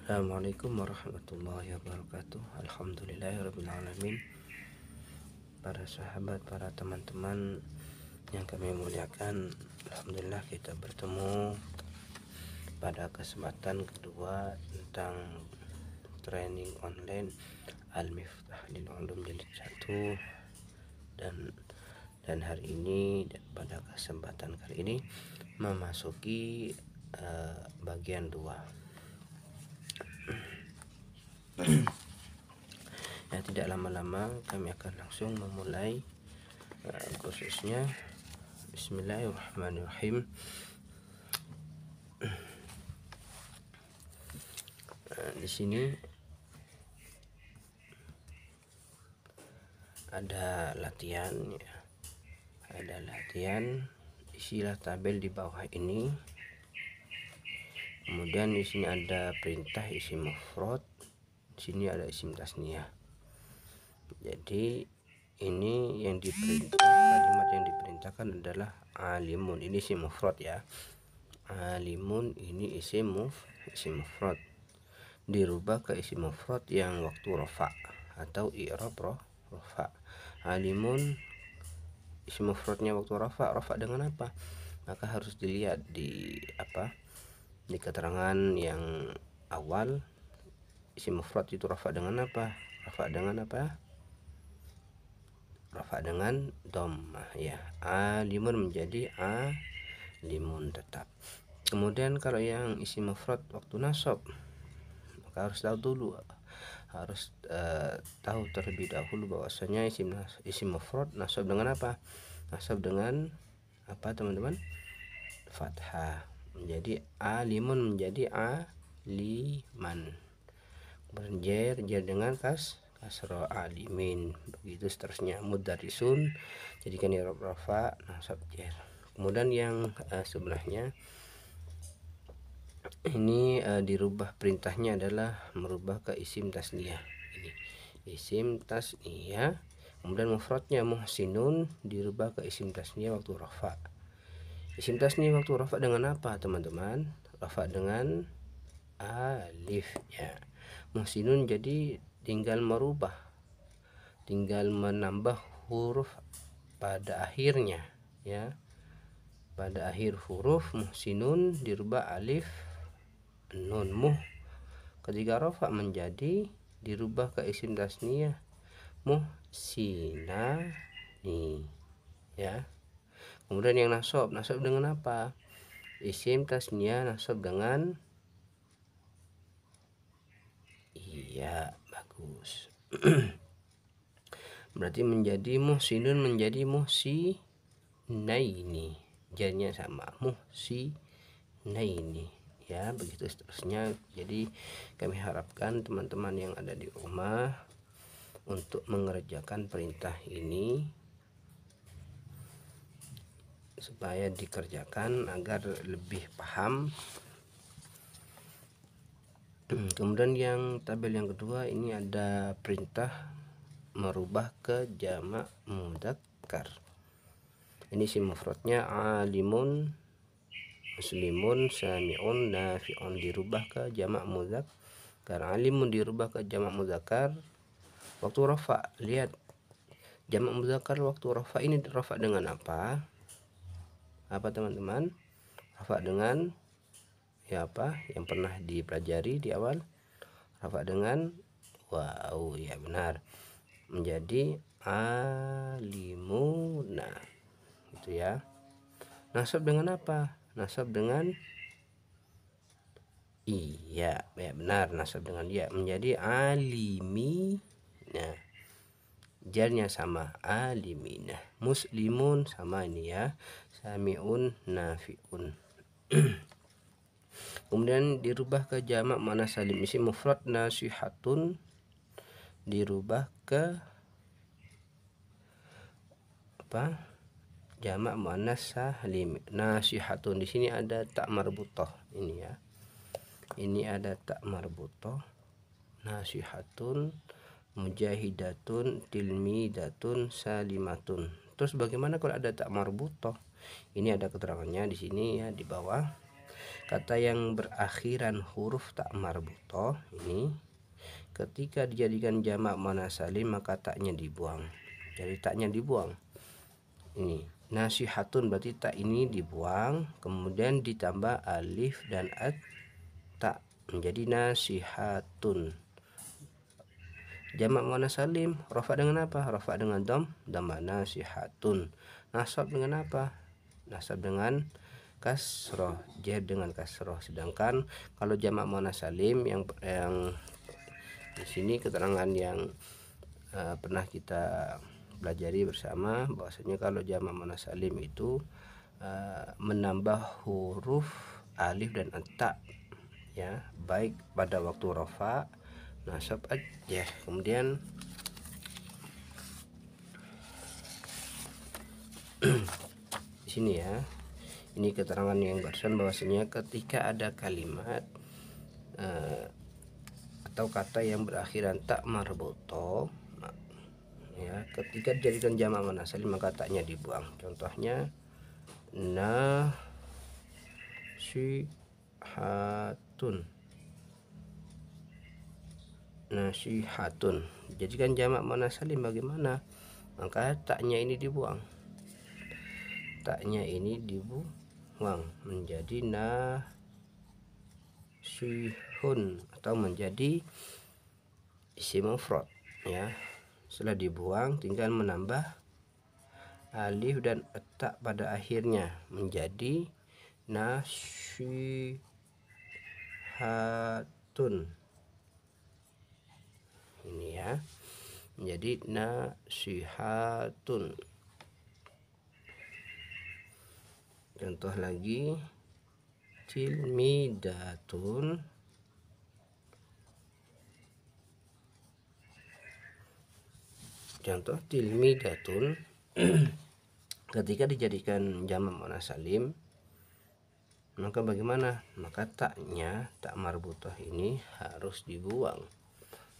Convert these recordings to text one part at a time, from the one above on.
Assalamualaikum warahmatullahi wabarakatuh. Alhamdulillahirrabbilalamin. Para sahabat, para teman-teman yang kami muliakan, alhamdulillah kita bertemu pada kesempatan kedua tentang training online Al-Miftah lil Ulum jilid 1, dan hari ini dan pada kesempatan kali ini memasuki bagian 2. Ya, tidak lama-lama kami akan langsung memulai kursusnya. Bismillahirrahmanirrahim. Di sini ada latihan, ya. Ada latihan, isilah tabel di bawah ini. Kemudian di sini ada perintah isim mufrad, di sini ada isim tasniyah. Jadi ini yang diperintah, kalimat yang diperintahkan adalah alimun. Ini isim mufrad, ya. Alimun ini isim mufrad. Dirubah ke isim mufrad yang waktu rafa atau i'rab rafa. Alimun isim mufradnya waktu rafa. Rafa dengan apa? Maka harus dilihat di keterangan yang awal. Isim mufrad itu rafa dengan apa? Rafa dengan dhammah, ya. Alimun menjadi alimun tetap. Kemudian kalau yang isim mufrad waktu nasab, maka harus tahu terlebih dahulu bahwasanya isim mufrad nasab dengan apa? Nasab dengan apa, teman-teman? Fathah. Menjadi alimun menjadi aliman. Kemudian jar dengan kasroh alimin. Begitu seterusnya. Mudarisun jadikan i'rab rafa, nasab, jar. Kemudian yang sebelahnya ini dirubah, perintahnya adalah merubah ke isim tasniyah. Ini isim tasniyah. Kemudian mufradnya muhsinun dirubah ke isim tasniyah waktu rafa. Isim tasniyah waktu rafa dengan apa, teman-teman? Rafa dengan alif, ya. Muhsinun jadi tinggal merubah, tinggal menambah huruf pada akhirnya, ya. Pada akhir huruf muhsinun dirubah alif nun. Ketika rafa menjadi dirubah ke isim tasniyah muhsinani, ya. Kemudian yang nasab dengan apa? Isim tasniyah nasab dengan iya, bagus. Berarti menjadi muhsinun menjadi muhsinaini, jarnya sama, muhsinaini, ya. Begitu seterusnya. Jadi kami harapkan teman-teman yang ada di rumah untuk mengerjakan perintah ini supaya dikerjakan agar lebih paham. Kemudian yang tabel yang kedua ini ada perintah merubah ke jamak mudzakkar. Ini isim mufradnya alimun, muslimun, sami'un, nafi'un dirubah ke jamak mudzakkar. Alimun dirubah ke jamak mudzakkar waktu rafa. Lihat, jamak mudzakkar waktu rafa ini rafa dengan apa? Apa, teman-teman? Rafa dengan ya apa yang pernah dipelajari di awal? Rafa dengan waw, ya, benar. Menjadi alimuna, gitu, ya. Nasab dengan apa? Nasab dengan iya, ya, benar. Nasab dengan iya menjadi alimi. Nah, jarnya sama, alimina. Muslimun sama ini, ya. Sami'un, nafi'un. Kemudian dirubah ke jamak muannats salim. Isim mufrad nasihatun dirubah ke apa? Jamak muannats salim. Nasihatun, di sini ada tak marbutah ini, ya. Ini ada tak marbutah. Nasihatun, mujahidatun, tilmidatun, salimatun. Terus bagaimana kalau ada tak marbutah? Ini ada keterangannya di sini, ya, di bawah. kata yang berakhiran huruf tak marbutoh ini ketika dijadikan jamak muannats salim maka taknya dibuang. Jadi taknya dibuang. Ini nasihatun berarti tak ini dibuang, kemudian ditambah alif dan tak menjadi nasihatun. Jamak muannats salim rafa dengan apa? Rafa dengan dhamma nasihatun. Nasab dengan apa? Nasab dengan kasroh, jar dengan kasroh. Sedangkan kalau jamak muannats salim yang di sini keterangan yang pernah kita pelajari bersama bahwasanya kalau jamak muannats salim itu menambah huruf alif dan ta ya, baik pada waktu rafa, nasab, aja. Kemudian di sini ya, ini keterangan yang barusan bahwasanya ketika ada kalimat atau kata yang berakhiran tak marbutoh ya, ketika dijadikan jamak muannats salim maka taknya dibuang. Contohnya nasihatun. Jadikan jamak muannats salim bagaimana? Maka taknya ini dibuang. Taknya ini dibuang menjadi nasihun atau menjadi isim mufrad ya. Setelah dibuang tinggal menambah alif dan ta pada akhirnya menjadi nasihatun. Ini ya, menjadi nasihatun. Contoh lagi tilmidatun. Contoh tilmidatun ketika dijadikan jamak muannats salim maka bagaimana? Maka taknya tak marbutoh ini harus dibuang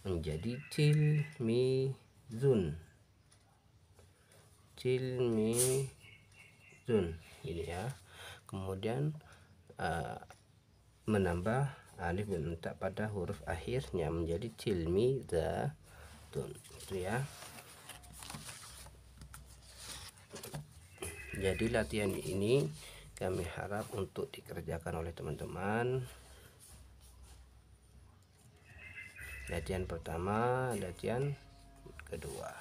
menjadi tilmizun. Ini ya. Kemudian menambah alif dan ta pada huruf akhirnya menjadi tilmidatun. Itu ya. Jadi latihan ini kami harap untuk dikerjakan oleh teman-teman. Latihan pertama, latihan kedua.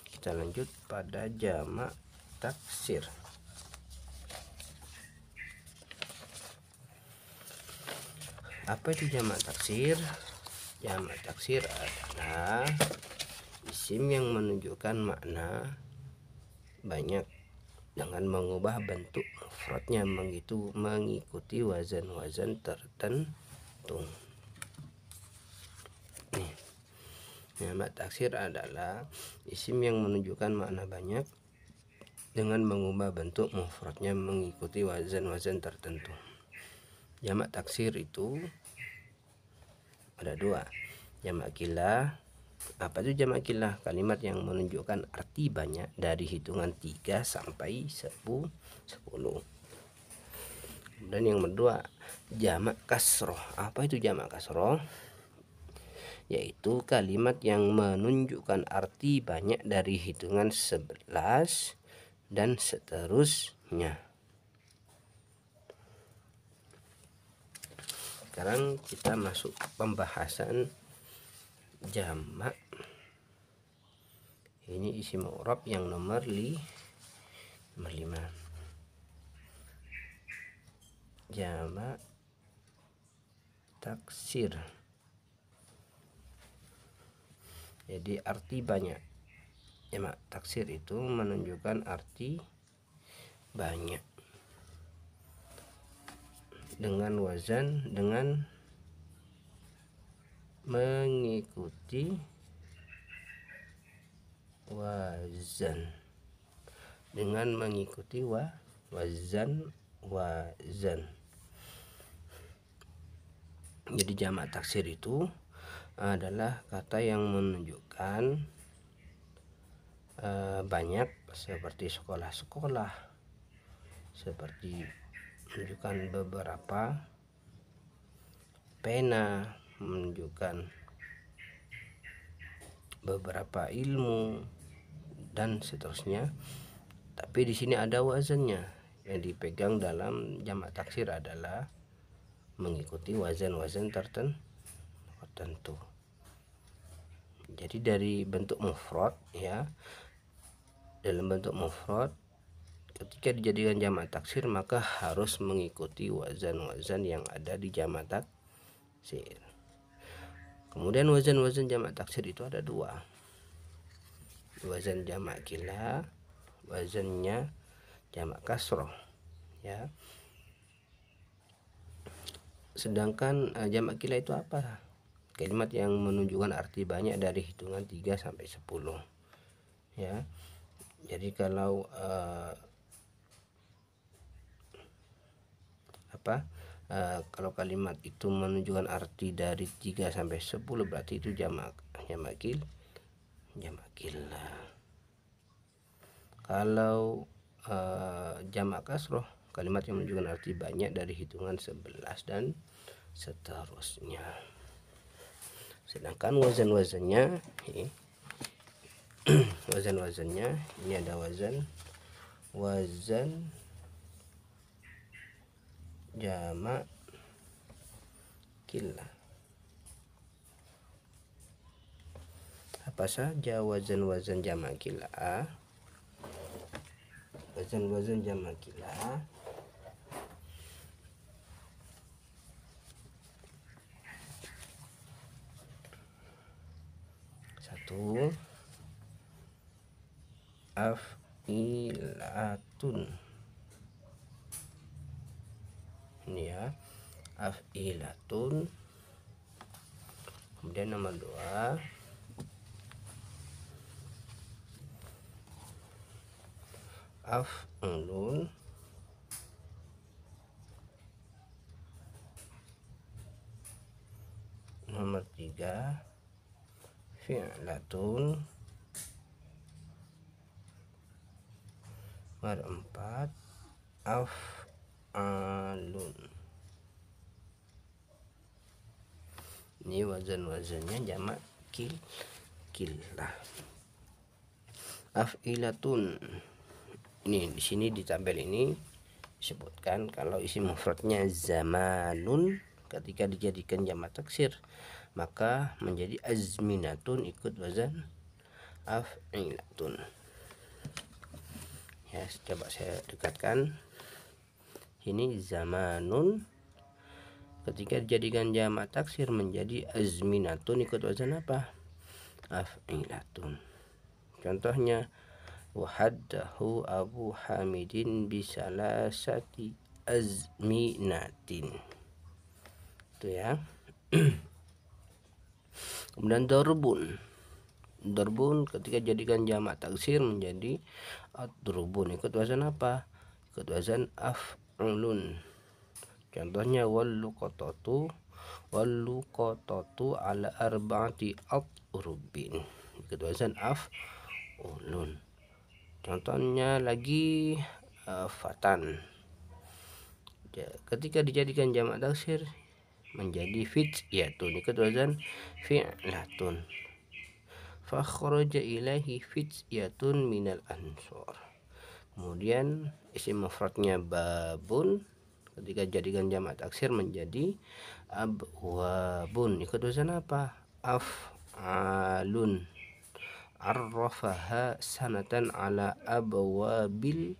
Kita lanjut pada jamak taksir. Apa itu jamak taksir? Jamak taksir adalah isim yang menunjukkan makna banyak dengan mengubah bentuk mufradnya mengikuti wazan-wazan tertentu. Nih, jamak taksir adalah isim yang menunjukkan makna banyak dengan mengubah bentuk mufradnya mengikuti wazan-wazan tertentu. Jamak taksir itu ada dua. Jamak kilah. Apa itu jamak kilah? Kalimat yang menunjukkan arti banyak dari hitungan 3 sampai 10. Dan yang kedua, jamak kasroh. Apa itu jamak kasroh? Yaitu kalimat yang menunjukkan arti banyak dari hitungan 11 dan seterusnya. Sekarang kita masuk pembahasan jamak. Ini isim i'rab yang nomor 5. Jamak taksir. Jadi arti banyak. Jamak taksir itu menunjukkan arti banyak dengan wazan dengan mengikuti wazan wazan. Jadi jamak taksir itu adalah kata yang menunjukkan banyak seperti sekolah-sekolah, seperti menunjukkan beberapa, pena menunjukkan beberapa ilmu, dan seterusnya. Tapi di sini ada wazannya. Yang dipegang dalam jamak taksir adalah mengikuti wazan-wazan tertentu. Jadi dari bentuk mufrad ya, dalam bentuk mufrad ketika dijadikan jamak taksir maka harus mengikuti wazan-wazan yang ada di jamak taksir. Kemudian wazan-wazan jamak taksir itu ada dua. Wazan jamak kila, wazannya jamak kasroh ya. Sedangkan jamak kila itu apa? Kalimat yang menunjukkan arti banyak dari hitungan 3 sampai 10 ya. Jadi kalau kalau kalimat itu menunjukkan arti dari 3 sampai 10 berarti itu jamak kila. Kalau jamak kasroh, kalimat yang menunjukkan arti banyak dari hitungan 11 dan seterusnya. Sedangkan wazan-wazannya wazan-wazannya ini ada wazan jamak kila. Apa saja wazan-wazan jamak kila? Wazan-wazan jamak kila satu, af'ilatun. Ini ya, af'ilatun. Kemudian nomor 2, af'ulun. Nomor 3, fi'latun. Nomor 4, af'alun. Ini wazan-wazannya jamak kila. Af'ilatun. Ini di sini di tabel ini disebutkan kalau isim mufradnya zamanun ketika dijadikan jamak taksir maka menjadi azminatun ikut wazan af'ilatun. Ya, coba saya dekatkan. Ini zamanun ketika dijadikan jamak taksir menjadi azminatun ikut wazan apa? Af'ilatun. Contohnya wahaddahu Abu Hamidin bisalasati azminatin. Itu ya. Kemudian darbun. Darbun ketika jadikan jamak taksir menjadi adrubun ikut wazan apa? Ikut wazan af'ulun. Contohnya walluqatatu ala arba'ati adrubin ikut wazan af'ulun. Contohnya lagi fatan ketika dijadikan jamak taksir menjadi fityatun ikut wazan fi'latun. Fakhraja ilaihi fityatun minal ansor. Kemudian isim mufradnya babun ketika jadikan jamak taksir menjadi abwabun ikut wazan apa? Af'alun. Arrafaha sanatan ala abwabil.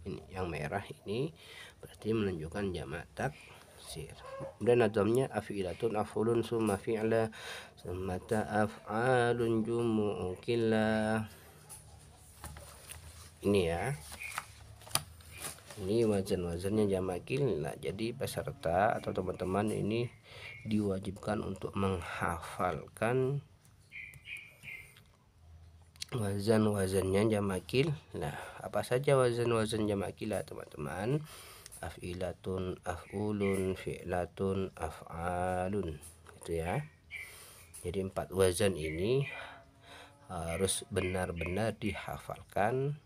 Ini yang merah ini berarti menunjukkan jamak taksir. Kemudian nazamnya af'ilatun af'ulun summa fi'la summa ta'af'alun jumu'u killa. Ini ya, ini wazan-wazannya jamak killa. Jadi peserta atau teman-teman ini diwajibkan untuk menghafalkan wazan-wazannya jamak killa. Apa saja wazan-wazan jamak killa teman-teman? Af'ilatun, af'ulun, fi'latun, af'alun. Itu ya. Jadi 4 wazan ini harus benar-benar dihafalkan.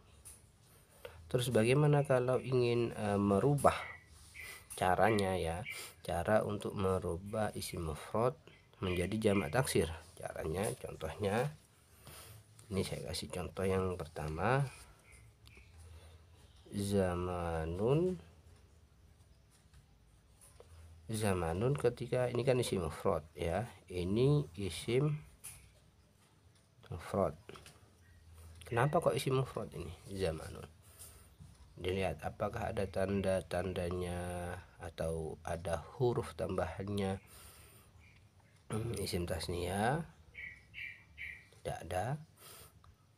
Terus bagaimana kalau ingin merubah caranya ya, cara untuk merubah isim mufrad menjadi jamak taksir. Caranya, contohnya ini saya kasih contoh yang pertama, zamanun. Zamanun ketika ini kan isim mufrad ya, ini isim mufrad. Kenapa kok isim mufrad ini zamanun? Dilihat apakah ada tanda-tandanya atau ada huruf tambahannya. Isim tasniyah tidak ada.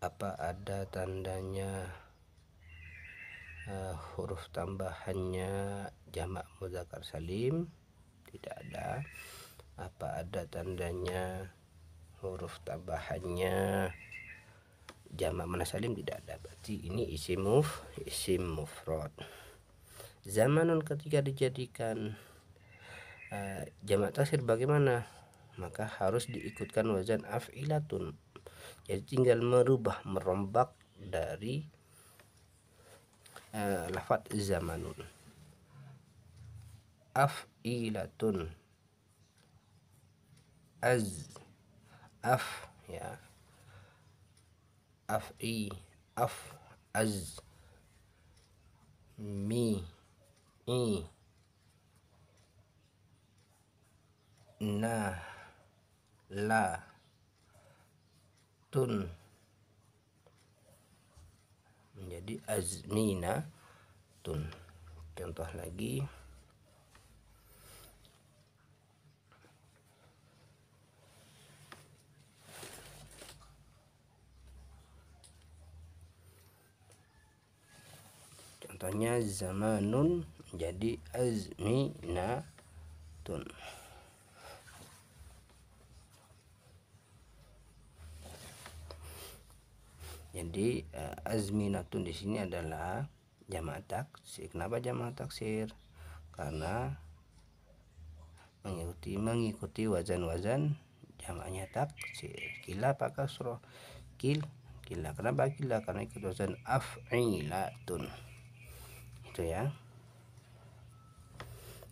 Apa ada tandanya huruf tambahannya jamak mudzakkar salim? Tidak ada. Apa ada tandanya huruf tambahannya jamak muannas salim? Tidak ada. Berarti ini isim mufrad. Zamanun ketika dijadikan jamak taksir bagaimana? Maka harus diikutkan wazan af'ilatun. Jadi tinggal merombak dari lafaz zamanun. Af'ilatun, af ya, af'i, mi, na, la, tun, menjadi azminatun. Contoh lagi, contohnya zamanun menjadi azminatun. Jadi azminatun di sini adalah jamak taksir. Kenapa jamak taksir? Karena mengikuti wazan-wazan jamaknya taksir. Kila apa kasroh? Kila. Kenapa kila? Karena ikut wazan af'ilatun. Itu ya.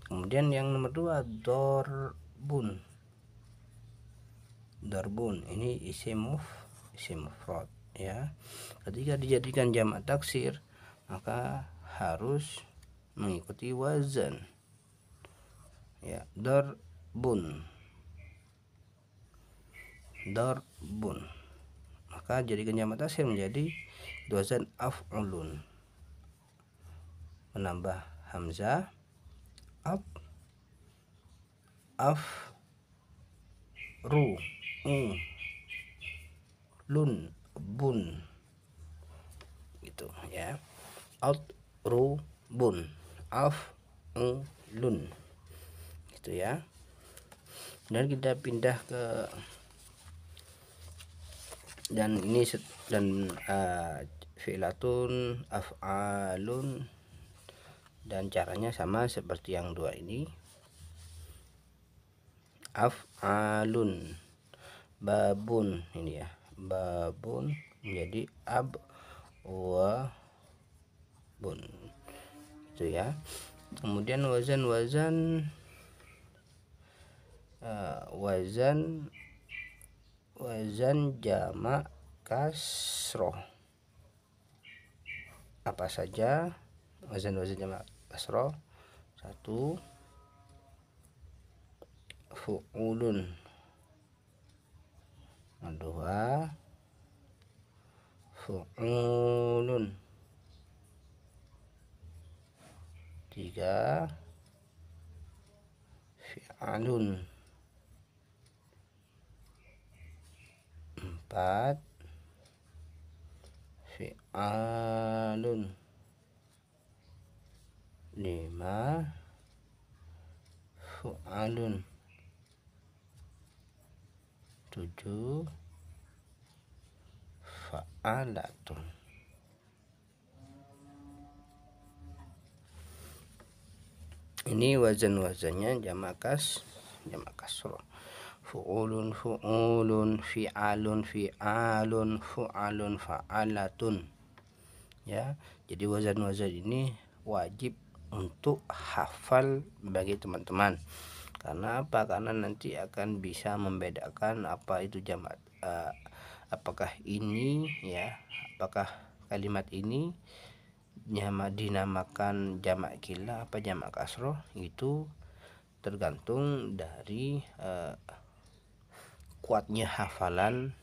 Kemudian yang nomor 2, dorbun. Dorbun ini isim mufrad ya. Ketika dijadikan jamak taksir maka harus mengikuti wazan ya. Dorbun, maka jadikan jamak taksir menjadi wazan af'ulun, menambah hamzah lun, bun, gitu ya. Bun, lun, gitu ya. Dan kita pindah ke fi'latun, af'alun, dan caranya sama seperti yang dua ini. Af'alun, babun, ini ya, babun menjadi abwabun, itu ya. Kemudian wazan jamak kasroh. Apa saja wazan jamak kasroh? 1, fu'ulun. 2, fu'ulun. 3, fi'alun. 4, fi'alun. 5, fu'alun. 7, fa'alatun. Ini wazan-wazannya jamak kasroh. Fu'ulun, fi'alun, fa'alatun ya. Jadi wazan-wazan ini wajib untuk hafal bagi teman-teman. Karena apa? Karena nanti akan bisa membedakan apa itu jamak, apakah ini ya, apakah kalimat ini dinamakan jamak qillah apa jamak kasroh, itu tergantung dari kuatnya hafalan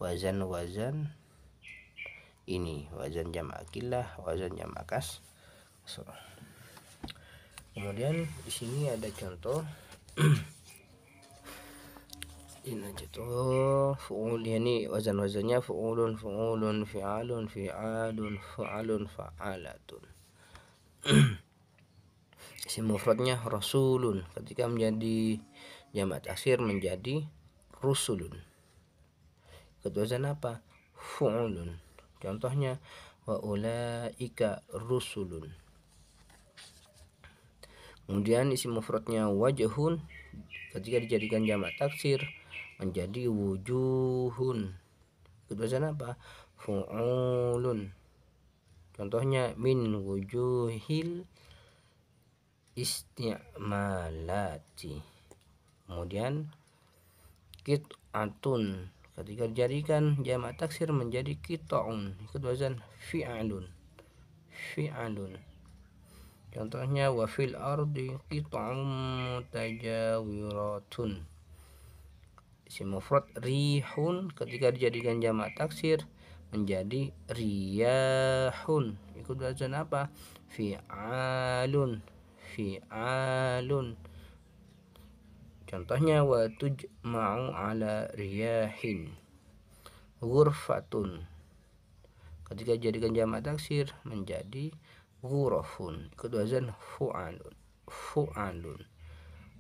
wazan-wazan ini, wazan jamak qillah, wazan jamak kasroh. Kemudian di sini ada contoh ini aja tuh fu'ul, ini wazan-wazannya fu'ulun, fu'ulun, fi'alun, fi'alun, fa'alun, fa'alatun. Isim mufradnya rasulun, ketika menjadi jamak taksir menjadi rusulun. Ikut wazan apa? Fu'ulun. Contohnya wa ulaika rusulun. Kemudian isim mufradnya wajhun, ketika dijadikan jamak taksir menjadi wujuhun. Ikut wazan apa? Fu'ulun. Contohnya min wujuhil isti'malati. Kemudian qit'atun, ketika dijadikan jamak taksir menjadi qita'un. Ikut wazan fi'alun. Fi'alun. Contohnya wa fil ardi qit'un mutajawiratun. Isim mufrad rihun, ketika dijadikan jamak taksir menjadi riyahun. Ikut wazan apa? Fi'alun. Fi'alun. Contohnya wa tujma'u ala riyahin. Ghurfatun, ketika dijadikan jamak taksir menjadi ghurafun. Ikut wazan fu'alun. Fu'alun.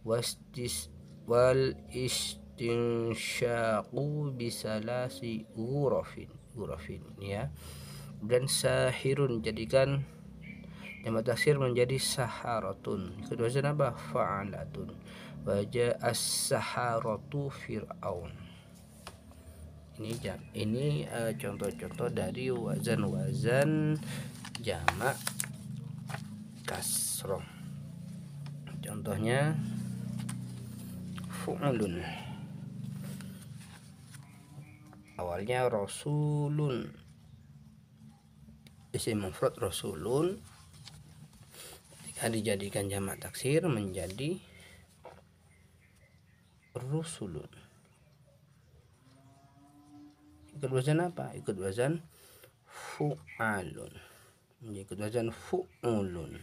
Wal istinsyaqu bisalasi ghurafin ya. Dan sahirun, jadikan jamak taksir menjadi saharatun. Ikut wazan apa? Fa'alatun. Wajah as-saharatu fir'aun. Ini contoh-contoh dari wazan-wazan jamak kasroh. Contohnya fu'ulun, awalnya rasulun, isim mufrad rasulun, ketika dijadikan jamak taksir menjadi rusulun. Ikut wazan apa? Ikut wazan fu'alun. Ikut wazan fu'ulun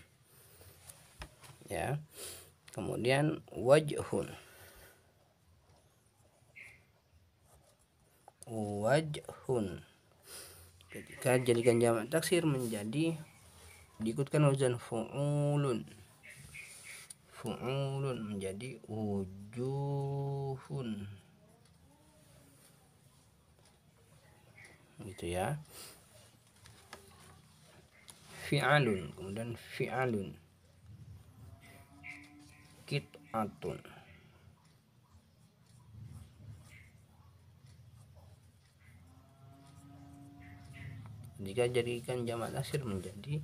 ya. Kemudian wajhun. Wajhun, ketika jadikan jamak taksir menjadi diikutkan wazan fu'ulun. Fu'ulun menjadi wujuhun. Gitu ya. Fi'alun, kemudian fi'alun. Qit'atun. Jika jadikan jamak taksir menjadi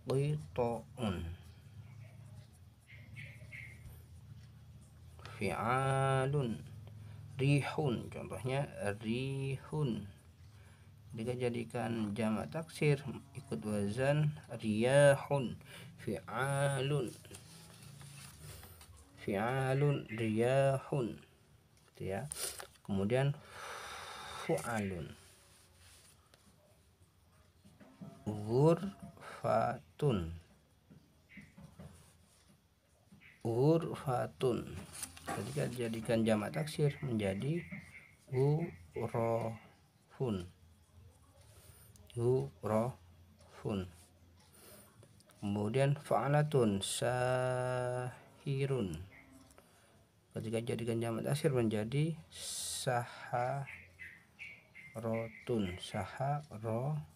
qita'un. Fi'alun. Rihun, contohnya rihun, jika jadikan jamak taksir ikut wazan riyahun. Fi'alun. Fi'alun riyahun gitu ya. Kemudian fu'alun. Ghurfatun. Ghurfatun, ketika dijadikan jamak taksir menjadi ghurafun. Ghurafun. Kemudian fa'alatun sahirun, ketika jadikan jamak taksir menjadi saharatun. Saharatun.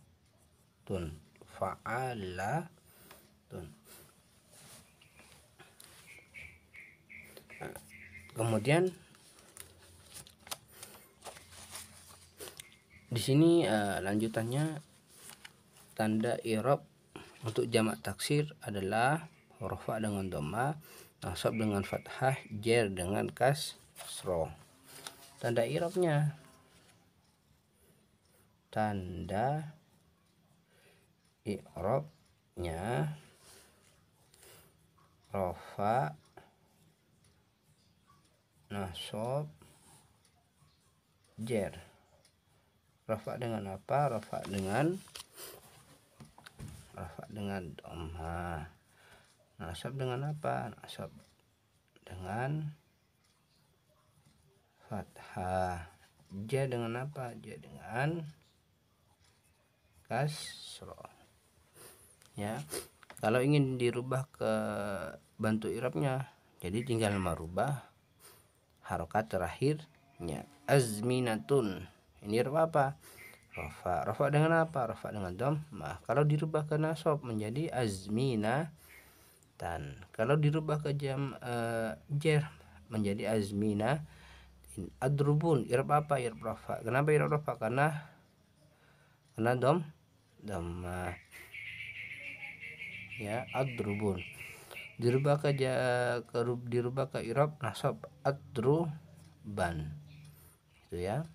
Fa'alatun. Kemudian di sini lanjutannya tanda i'rab Untuk jamak taksir adalah rafa dengan dhamma, nasab dengan fathah, jer dengan kasroh. Tanda i'rabnya, tanda i'rabnya rafa, nasab, jer. Rafa dengan apa? Rafa dengan dhamma. Nasab dengan apa? Nasab dengan fathah. Jer dengan apa? Jer dengan kasroh. Ya, kalau ingin dirubah ke bentuk i'rabnya, jadi tinggal merubah harokat terakhirnya. Azminatun, ini i'rab apa? Rafa. Rafa dengan apa? Rafa dengan dhammah. Kalau dirubah ke nasab menjadi azminatan. Kalau dirubah ke jer menjadi azmina. Adrubun, i'rab apa? I'rab rafa. Kenapa i'rab rafa? Karena dhammah. Ya, adrubun. Dirubah ke i'rab nasab, adruban. Itu ya.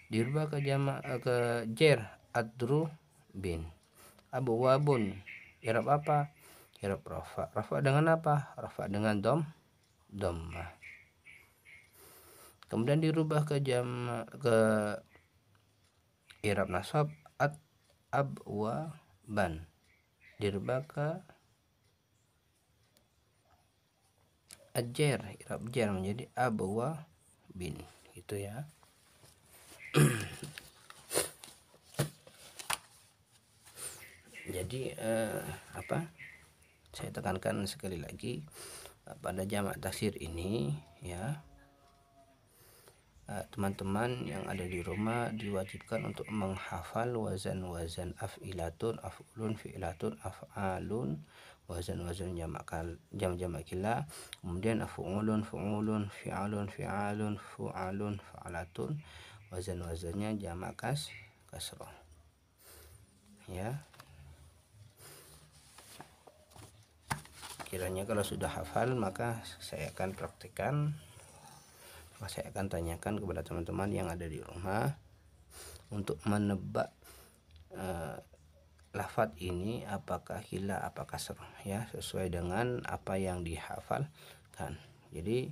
Dirubah ke jer, adrubin. Abwabun, i'rab apa? I'rab rafa. Rafa dengan apa? Rafa dengan dhammah. Kemudian dirubah ke i'rab nasab, abwaban. Dirubah ke ajer, i'rab jer menjadi abwabin. Gitu ya. Jadi saya tekankan sekali lagi, pada jamak taksir ini ya, teman-teman yang ada di rumah diwajibkan untuk menghafal wazan-wazan af'ilatun, af'ulun, fi'latun, af'alun, wazan-wazan jamak kila, kemudian af'ulun, fu'ulun, fi'alun, fi'alun, fu'alun, fa'alatun, wazan-wazannya jamak kasroh. Ya. Kiranya kalau sudah hafal, maka saya akan praktekkan, saya akan tanyakan kepada teman-teman yang ada di rumah untuk menebak lafadz ini apakah kila apakah kasroh, ya, sesuai dengan apa yang dihafalkan. Jadi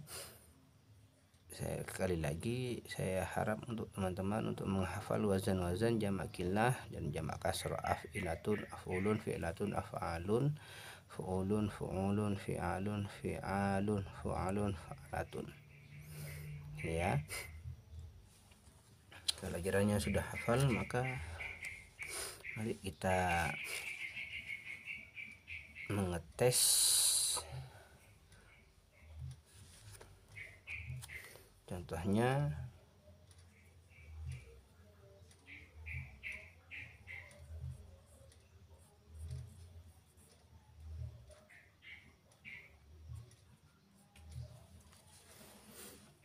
sekali lagi saya harap untuk teman-teman untuk menghafal wazan-wazan jamak kilah dan jamak kasroh, af'ilatun, af'ulun, fi'latun, af'alun, fu'ulun, fu'ulun, fi'alun, fi'alun, fu'alun, fa'alatun. Ya. Kalau kiranya sudah hafal, maka mari kita mengetes contohnya.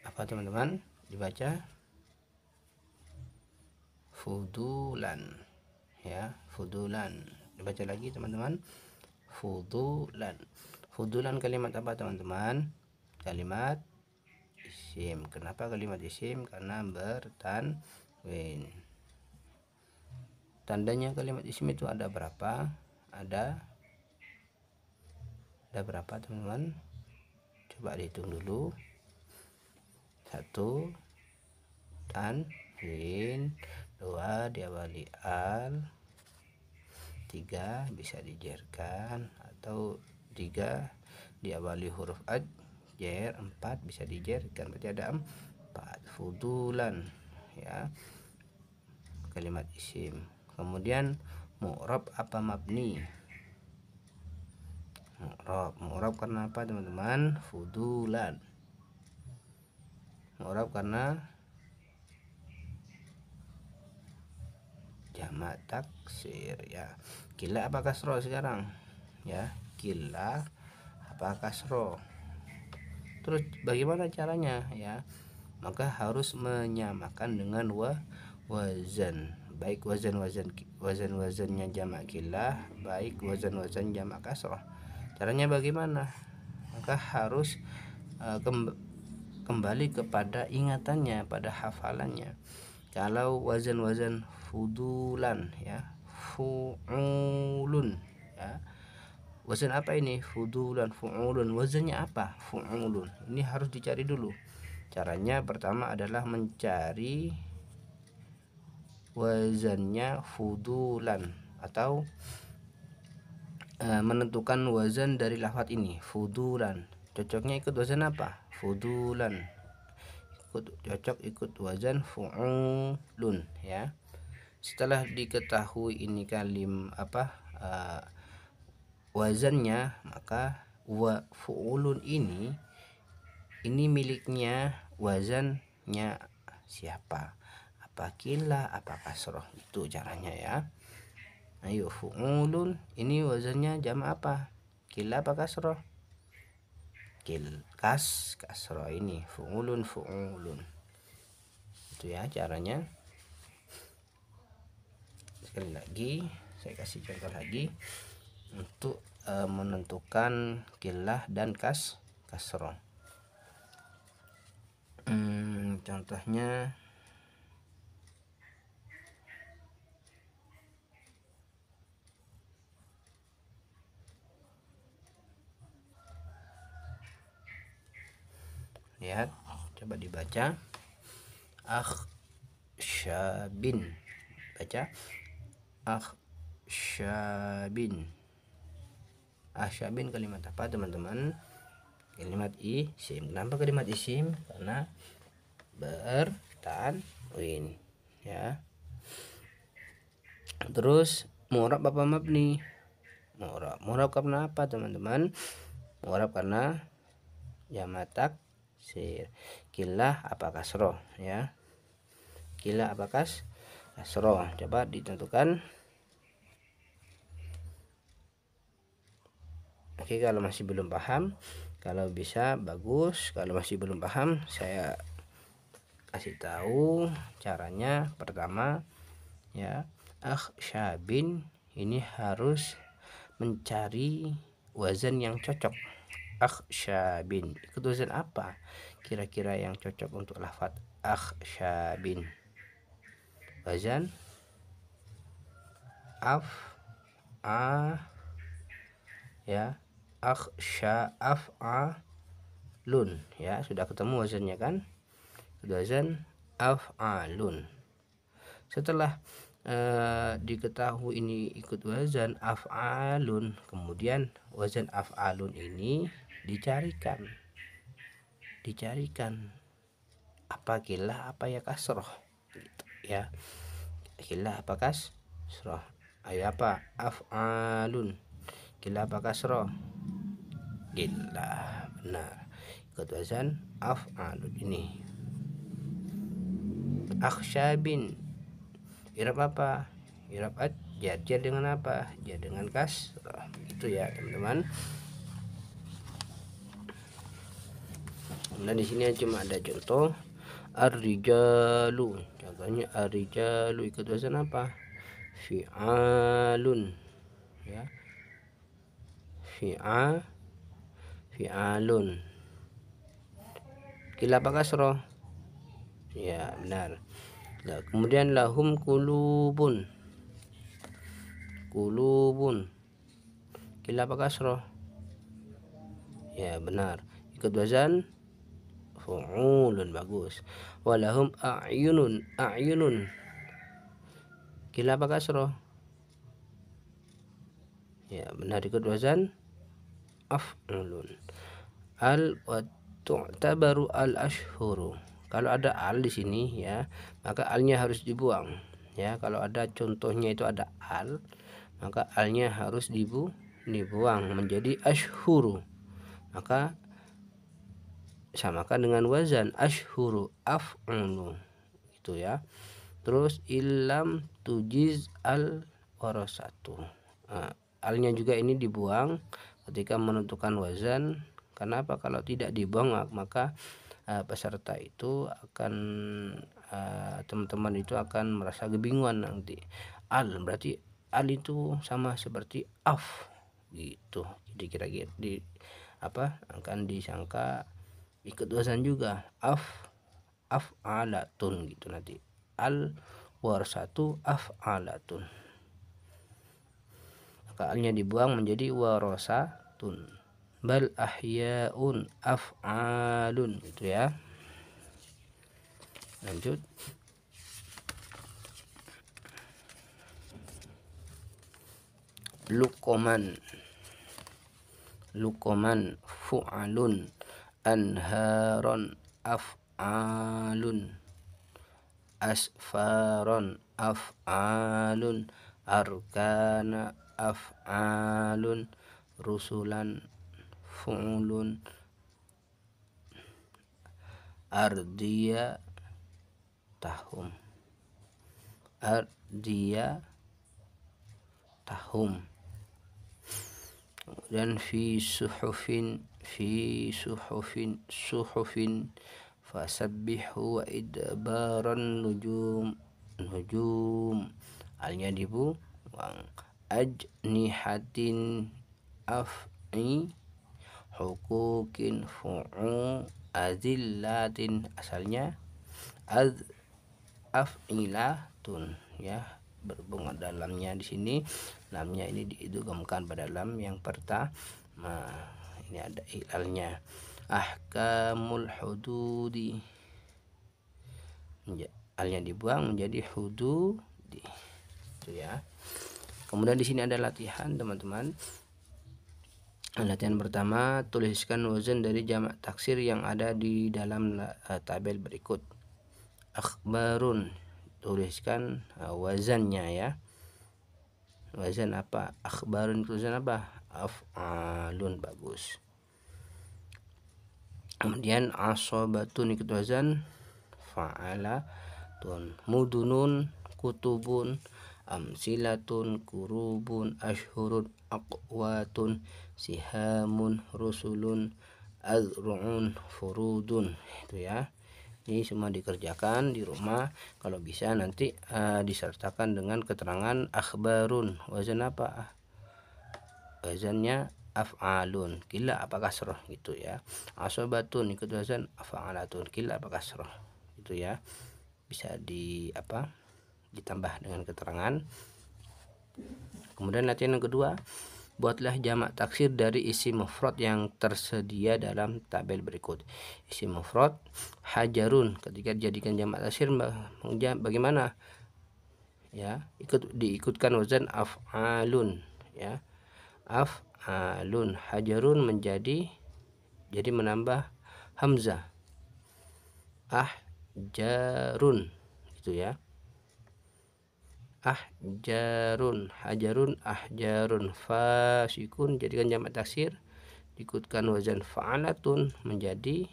Apa teman-teman? Dibaca fudulan, ya, fudulan. Dibaca lagi teman-teman, fudulan. Fudulan kalimat apa teman-teman? Kalimat isim. Kenapa kalimat isim? Karena bertanwin. Tandanya kalimat isim itu ada berapa? Ada berapa teman-teman? Coba dihitung dulu. 1, tanwin. 2, diawali al. 3, bisa dijerkan, atau 3 diawali huruf jer. 4 bisa dijerkan, berarti ada 4. Fudulan, ya, kalimat isim. Kemudian mu'rab apa mabni? Mu'rab karena apa teman-teman? Fudulan. Mu'rab karena jamak taksir, ya. Kila apa kasroh sekarang? Ya, kila apa kasroh? Terus bagaimana caranya, ya? Maka harus menyamakan dengan wazan. baik wazan-wazannya jamak qillah, baik wazan-wazan jamak kasrah. Caranya bagaimana? Maka harus kembali kepada ingatannya, pada hafalannya. Kalau wazan-wazan fudulan ya, fu'ulun ya. Wazan apa ini? Fudulan, fu'ulun. Wazannya apa? Fu'ulun. Ini harus dicari dulu. Caranya pertama adalah mencari wazannya fudulan, atau menentukan wazan dari lafaz ini, fudulan. Cocoknya ikut wazan apa? Fudulan. Cocok ikut wazan fu'ulun ya. Setelah diketahui ini wazannya, maka fu'ulun ini miliknya wazannya siapa? Apa qillah, apa kasroh? Itu caranya ya. Ayo, fu'ulun ini wazannya jamak apa? Qillah apa kasroh? Kasroh. Ini fu'ulun. Itu ya caranya. Sekali lagi saya kasih contoh lagi untuk menentukan qillah dan kasroh. Contohnya lihat, coba dibaca. Akhsyabin. Baca akhsyabin. Akhsyabin kalimat apa teman-teman? Kalimat isim. Kenapa kalimat isim? Karena bertanwin ya. Terus mu'rab apa mabni? Mu'rab karena apa teman-teman? Mu'rab karena jamak taksir. Qillah apa kasroh ya? Qillah apa kasroh? Coba ditentukan. Oke, kalau masih belum paham, kalau bisa bagus. Kalau masih belum paham, saya kasih tahu caranya. Pertama ya, akhsyabin ini harus mencari wazan yang cocok. Akhsyabin ikut wazan apa kira-kira yang cocok untuk lafaz akhsyabin? Wazan ya, af'alun ya. Sudah ketemu wazannya kan? Wazan af'alun. Setelah diketahui ini ikut wazan af'alun, kemudian wazan af'alun ini dicarikan apa qillah apa ya kasroh gitu ya. Qillah apa kasroh? Ayo, apa? Af'alun. Qillah apa kasroh? Qillah. Benar, ikut wazan af'alun ini. Akhsyabin i'rab apa? I'rab jar dengan apa? Jar dengan kasroh. Itu ya teman-teman. Nah, di sini cuma ada contoh ar-rijalu. Contohnya ar-rijalu ikut wazan apa? Fi'alun ya. Fi'alun. Qillah apa kasroh? Ya, benar. Nah, kemudian lahum kulubun. Qillah apa kasroh? Ya, benar. Ikut wazan fu'ulun. Bagus. Walahum a'yunun. Qillah apa kasroh? Ya, benar, ikut wazan af'ulun. Wa tu'tabaru al-ashhuru. Kalau ada al di sini ya, maka alnya harus dibuang ya. Kalau ada contohnya itu ada al, maka alnya harus dibuang menjadi ashhuru. Maka samakan dengan wazan ashhuru af'ulu itu ya. Terus ilam tujiz al warasatu. Alnya juga ini dibuang ketika menentukan wazan. Kenapa? Kalau tidak dibuang maka peserta itu akan teman-teman itu akan merasa kebingungan nanti. Al berarti al itu sama seperti af gitu. Jadi kira-kira akan disangka ikut wazan juga, af'alatun gitu nanti. Al warsatu af'alatun, maka alnya dibuang menjadi warosatun. Bal ahyaun af'alun gitu ya. Lanjut. Luqman fu'alun, anharon af'alun, asfaron af'alun, arkana af'alun, rusulan fu'ulun, ardiya tahum, dan fi suhufin fasabbihu wa idbaran nujum alnya dibuang. Ajnihatin af'i hukukin azillatin, asalnya af'ilatun ya, berhubung dalamnya di sini lamnya ini diidghamkan pada lam yang pertama. Ini ada ilalnya. Ahkamul hududi, alnya dibuang menjadi hududi itu ya. Kemudian di sini ada latihan teman-teman. Latihan pertama, tuliskan wazan dari jamak taksir yang ada di dalam tabel berikut. Akhbarun, tuliskan wazannya ya. Wazan apa? Akhbarun itu wazan apa? Af'alun, bagus. Kemudian asobatun ikut wazan fa'alatun. Mudunun kutubun, amsilatun kurubun, ashhurun aqwatun, sihamun rusulun, azru'un furudun itu ya. Ini semua dikerjakan di rumah. Kalau bisa nanti disertakan dengan keterangan akhbarun, wazan apa? Wazannya af'alun, kila apa kasroh gitu ya. Asobatun ikut wazan af'alatun, kila apa kasroh gitu ya. Bisa ditambah dengan keterangan. Kemudian latihan yang kedua, buatlah jamak taksir dari isim mufrad yang tersedia dalam tabel berikut. Isim mufrad hajarun, ketika dijadikan jamak taksir bagaimana? Ya, diikutkan wazan af'alun ya. Af'alun, hajarun jadi menambah hamzah. Ahjarun itu ya. Ahjarun, hajarun, ahjarun, fasikun jadikan jamak taksir, diikutkan wazan fa'alatun menjadi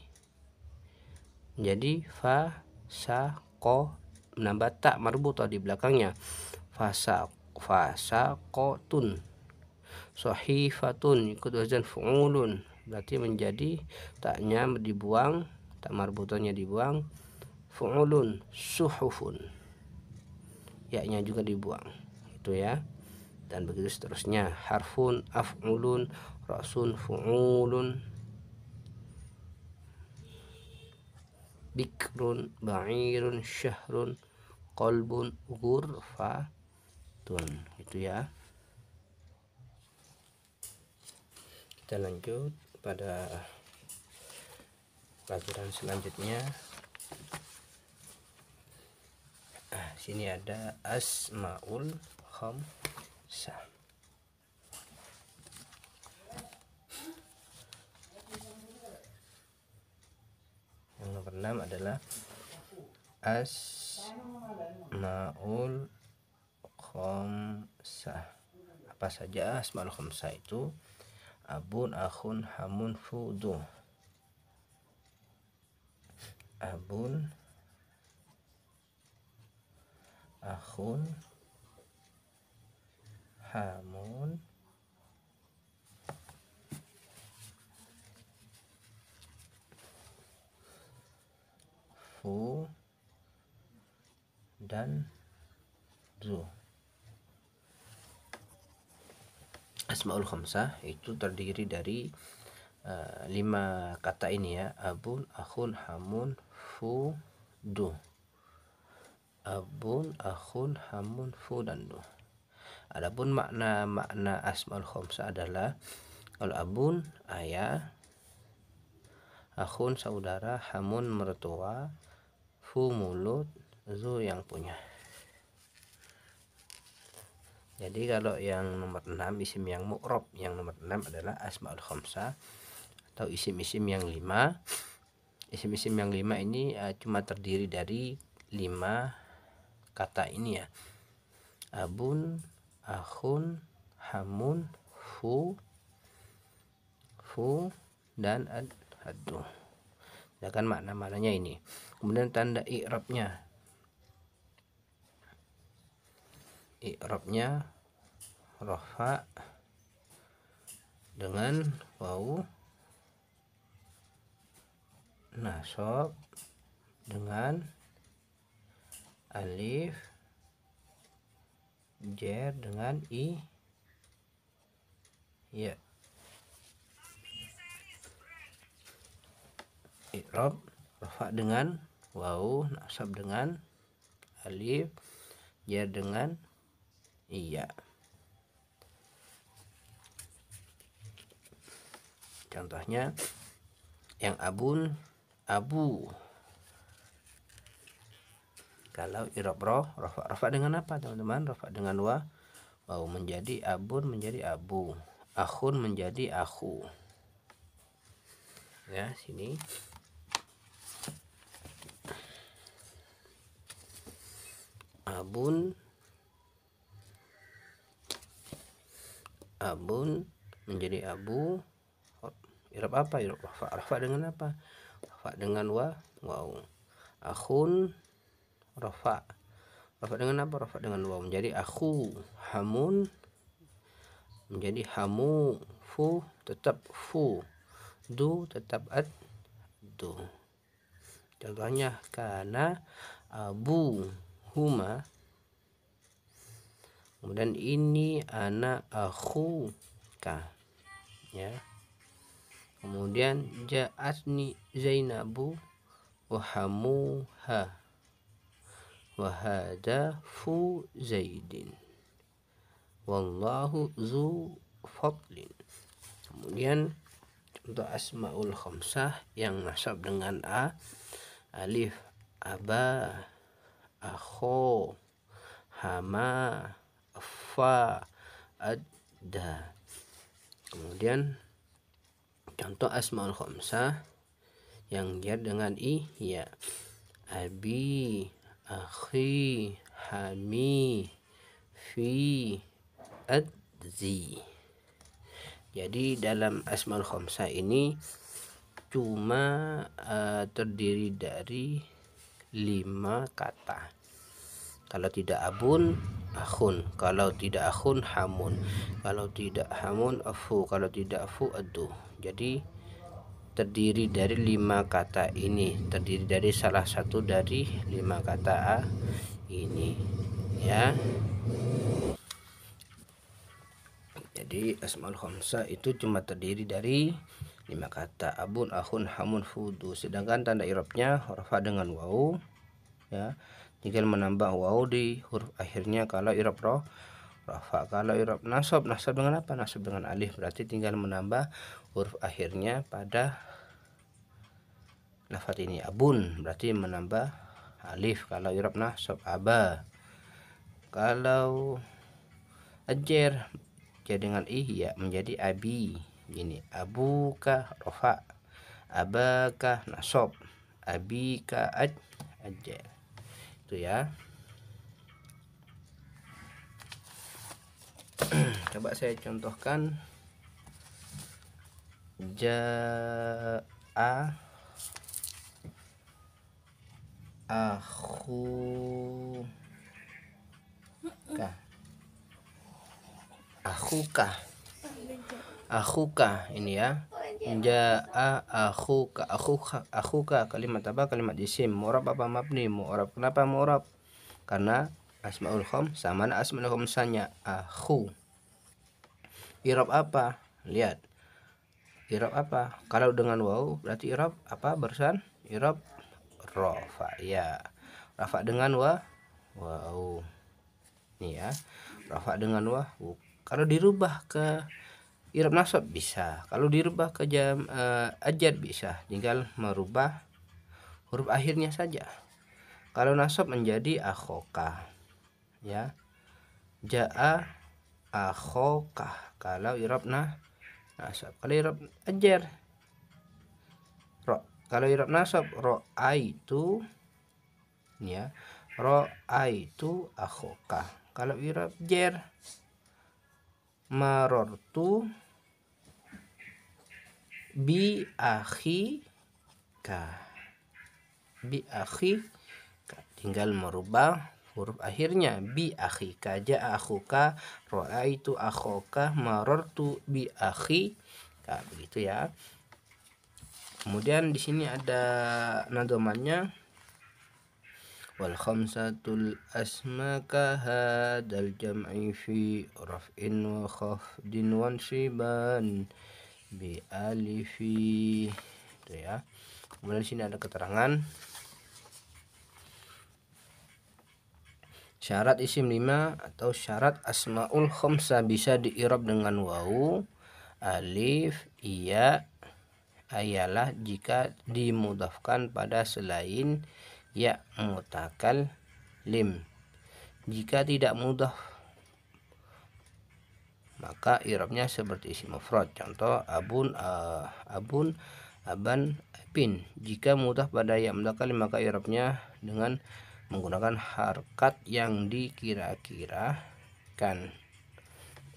fasaqo, menambah tak marbutah di belakangnya. Fasaqotun. Sahifatun ikut wazan fu'ulun, berarti menjadi taknya dibuang, tak marbutahnya dibuang. Fu'ulun. Suhufun, ya-nya juga dibuang itu ya, dan begitu seterusnya. Harfun af'ulun, rasun fu'ulun, bikrun ba'irun, syahrun qalbun ghurfatun itu ya. Kita lanjut pada pelajaran selanjutnya. Sini ada asmaul khamsah. Yang nomor 6 adalah asmaul khamsah. Apa saja asmaul khamsah itu? Abun, akhun, hamun, fudu. Abun, akhun, hamun, dan zu. Asmaul khamsah itu terdiri dari 5 kata ini ya, abun, akhun, hamun, fu, du. Abun, akhun, hamun, fu, dan du. Adapun makna asmaul khamsah adalah kalau abun ayah, akhun saudara, hamun mertua, fu mulut, zu yang punya. Jadi kalau yang nomor 6 isim yang mu'rab, yang nomor 6 adalah asmaul khamsah atau isim-isim yang 5. Isim-isim yang 5 ini cuma terdiri dari 5 kata ini ya. Abun, akhun, hamun, fu, dan adu. Sedangkan makna-maknanya ini. Kemudian tanda i'rabnya. I'rabnya rafa dengan wawu, nasab dengan alif, jer dengan i, ya. I'rab rafa dengan wawu, nasab dengan alif, jer dengan iya. Contohnya yang abun, abu. Kalau i'rab rafa dengan apa teman-teman? Rafa dengan wawu, menjadi abun, menjadi abu. Akhun menjadi aku. Ya, sini. Abun menjadi abu. I'rab apa? I'rab rafa dengan apa? Rafa dengan wawu. Akhun rafa dengan apa? Rafa dengan wawu, menjadi aku. Hamun menjadi hamu. Fu tetap fu. Du tetap du. Contohnya kana abu huma. Kemudian ini anak akhuka, ya. Kemudian ja'atni Zainabu wa hamuha wa hada fu Zaidin wallahu zu fadlin. Kemudian untuk asmaul khamsah yang nasab dengan alif, aba, akho, hama, fa, adda. Kemudian contoh asmaul khamsah yang jar dengan i, ya. Abi, akhi, hami, fi, adzi. Jadi dalam asmaul khamsah ini cuma terdiri dari 5 kata. Kalau tidak abun, akhun. Kalau tidak akhun, hamun. Kalau tidak hamun, afu. Kalau tidak afu, adu. Jadi terdiri dari 5 kata ini. Terdiri dari salah satu dari 5 kata ini, ya. Jadi asmaul khamsah itu cuma terdiri dari 5 kata. Abun, akhun, hamun, fudu. Sedangkan tanda i'rabnya rafa dengan wawu, ya. Tinggal menambah wawu di huruf akhirnya kalau i'rab rafa. Kalau i'rab nasab dengan apa? Nasab dengan alif. Berarti tinggal menambah huruf akhirnya pada lafaz ini. Abun berarti menambah alif kalau i'rab nasab. Aba. Kalau ajer dengan ya menjadi abi. Ini abuka rafa, abaka nasab, abika ajer. Itu ya. Coba saya contohkan. Ja'a akhuka ini ya. Ja'a akhuka kalimat apa? Kalimat isim. Mu'rab apa mabni? Mu'rab. Kenapa mu'rab? karena asmaul khamsah. Mana asmaul khamsahnya? Akhu. I'rab apa? Lihat. I'rab apa? Kalau dengan waw berarti i'rab apa barusan? I'rab rafa ya. Rafa dengan waw. Nih ya. Rafa dengan waw. Kalau dirubah ke i'rab nasab bisa. Kalau dirubah ke ajad bisa. Tinggal merubah huruf akhirnya saja. Kalau nasab menjadi akhoka ya. Ja'a akhoka kalau i'rab nasab. Kalau i'rab ajar kalau i'rab nasab ra'aitu ya. Ra'aitu akhoka. Kalau i'rab jar marartu bi akhika. Bi akhika tinggal merubah huruf akhirnya. Bi akhika, ja'a akhuka, ra'aitu akhoka, marartu bi akhika. Begitu ya. Kemudian di sini ada nadomannya. Wal khamsatul asmaka hadal jam'i fi raf'in wa khafdin wa shiban bi alifi. Itu ya. Kemudian di sini ada keterangan syarat isim 5 atau syarat asmaul khamsah bisa di'irab dengan wawu, alif, iya, ayalah jika dimudhafkan pada selain ya mutakallim. Jika tidak mudhaf maka i'rabnya seperti isim mufrad. Contoh abun, aban, abin. Jika mudhaf pada ya mutakallim maka i'rabnya dengan menggunakan harkat yang dikira-kirakan.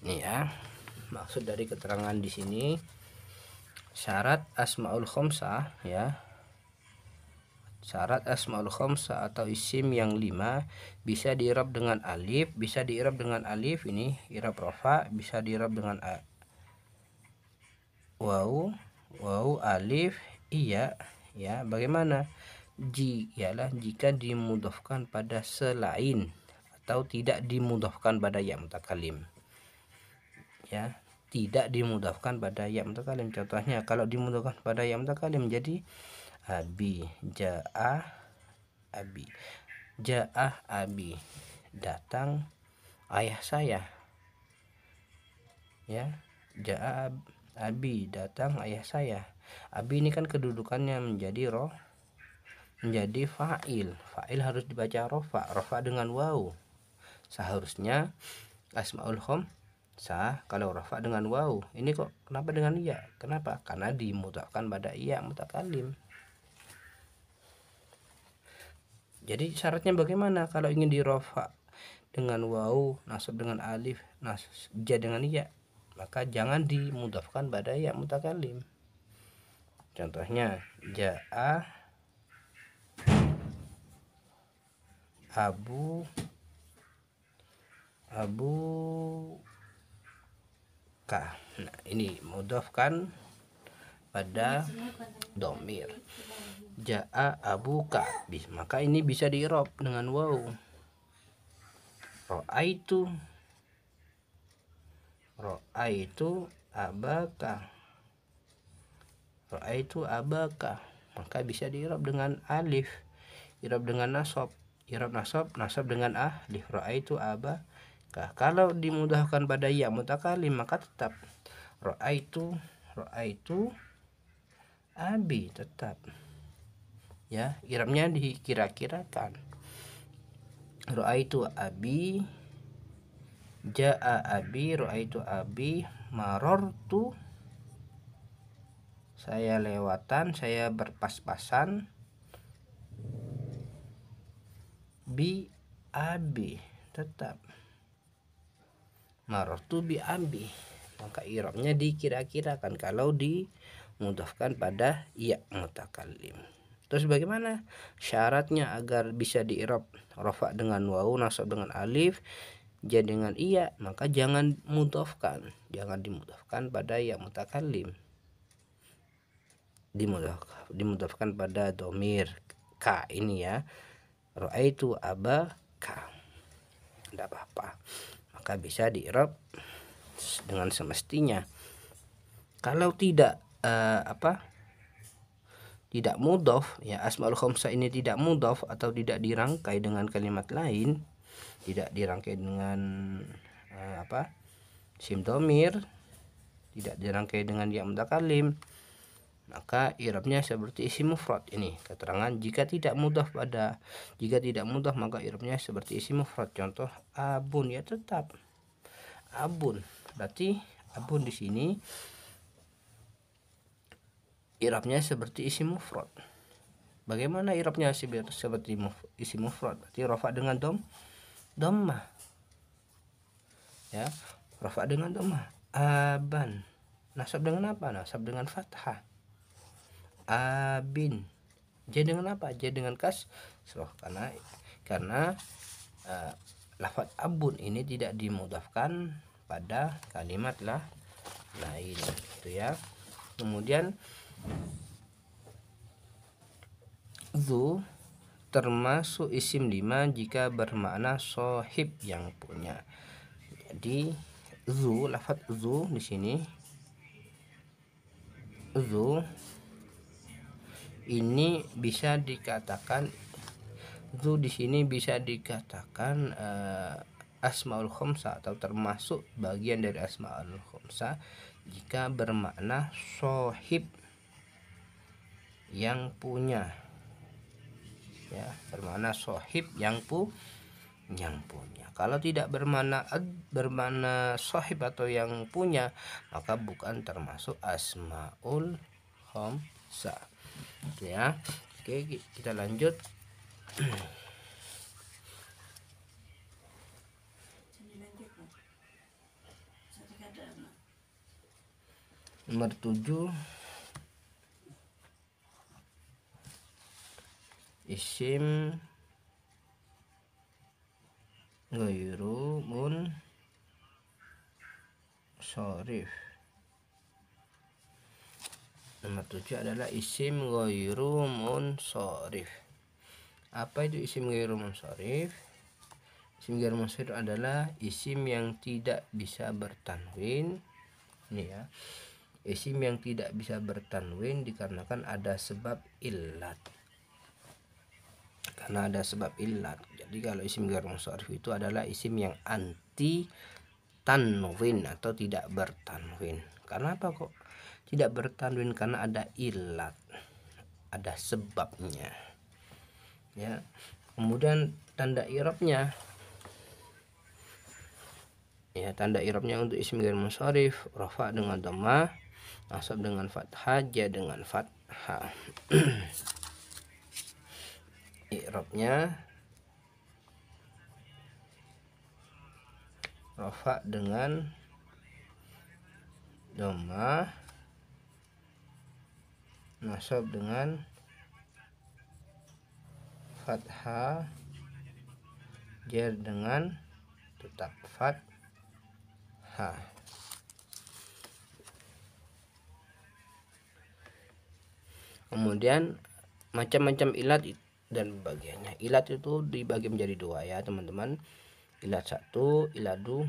Ini ya maksud dari keterangan di sini. Syarat asmaul khamsah ya. Syarat asmaul khamsah atau isim yang 5 bisa di'irab dengan alif, bisa di'irab dengan alif ini i'rab rafa, bisa di'irab dengan waw, alif, iya ya. Bagaimana? Jika dimudhafkan pada selain atau tidak dimudhafkan pada ya mutakallim ya. Tidak dimudhafkan pada ya mutakallim. Contohnya kalau dimudhafkan pada ya mutakallim jadi abi, ja'a abi, ja'a abi, datang ayah saya ya. Ja'a abi, datang ayah saya. Abi ini kan kedudukannya menjadi menjadi fa'il. Fa'il harus dibaca rofa dengan waw. Seharusnya asmaul khamsah kalau rofa dengan waw. Ini kok kenapa dengan iya? Kenapa? Karena dimudhafkan pada iya mutakallim. Jadi syaratnya bagaimana kalau ingin dirofa dengan waw, nasab dengan alif, jar dengan iya? Maka jangan dimudhafkan pada ya mutakallim. Contohnya ja'a abuka. Nah, ini mudhafkan pada domir. Ja'a abuka, maka ini bisa di'irab dengan waw. Ra'aitu abaka. Ra'aitu abaka, maka bisa di'irab dengan alif. I'rab dengan nasab. I'rab nasab dengan alif. Ra'aitu abaka. Kalau dimudahkan pada ya mutakallim maka tetap ra'aitu abi, tetap ya. I'rabnya dikira-kirakan. Ra'aitu abi, ja'a abi, ra'aitu abi, marartu, saya lewatan, saya berpas-pasan, bi abi, tetap marartu bi abi, maka i'rabnya dikira-kirakan kalau dimudhafkan pada ya mutakallim. Terus bagaimana syaratnya agar bisa di'irab rafa dengan waw, nasab dengan alif, jar dengan iya? Maka jangan dimudhafkan pada ya mutakallim. Dimudhafkan pada domir ka ini ya. Ra'aitu ka, tidak apa-apa, maka bisa di-i'rab dengan semestinya. Kalau tidak tidak mudhof, ya, asmaul khamsah ini tidak mudhof atau tidak dirangkai dengan kalimat lain, tidak dirangkai dengan sim domir, tidak dirangkai dengan ya mutakalim, maka i'rabnya seperti isim mufrad. Ini keterangan jika tidak mudhof maka i'rabnya seperti isim mufrad. Contoh abun, ya tetap abun, berarti abun di sini i'rabnya seperti isim mufrad. Bagaimana i'rabnya seperti isim mufrad? Berarti rafa dengan dhammah. Ya, rafa dengan dhammah. Aban. Nasab dengan apa? Nasab dengan fathah. Abin. J dengan apa? J dengan kasroh, karena lafaz abun ini tidak dimudhafkan pada kalimat lain, gitu ya. Kemudian zu termasuk isim 5 jika bermakna sohib yang punya. Jadi zu, lafaz zu di sini, zu ini bisa dikatakan, zu di sini bisa dikatakan asmaul khamsah atau termasuk bagian dari asmaul khamsah jika bermakna sohib yang punya, ya, bermakna sohib yang punya. Kalau tidak bermakna sohib atau yang punya, maka bukan termasuk asmaul khamsah, ya. Oke, kita lanjut. Nomor 7, isim ghairu munsharif. Nomor 7 adalah isim ghairu munsharif. Apa itu isim ghairu munsharif? Isim ghairu munsharif adalah isim yang tidak bisa bertanwin. Ini ya, isim yang tidak bisa bertanwin dikarenakan ada sebab illat. Karena ada sebab illat. Jadi kalau isim ghairu munsharif itu adalah isim yang anti tanwin atau tidak bertanwin. Karena apa kok tidak bertanwin? Karena ada illat, ada sebabnya, ya. Kemudian tanda i'rabnya, ya, tanda i'rabnya untuk isim ghairu munsharif rafa dengan dhammah, nasab dengan fathah, ja dengan fathah. I'rabnya rafa dengan dhammah, nasab dengan fathah, jar dengan tetap fathah. Kemudian macam-macam ilat dan bagiannya. Ilat itu dibagi menjadi dua, ya teman-teman. Ilat 1, ilat 2,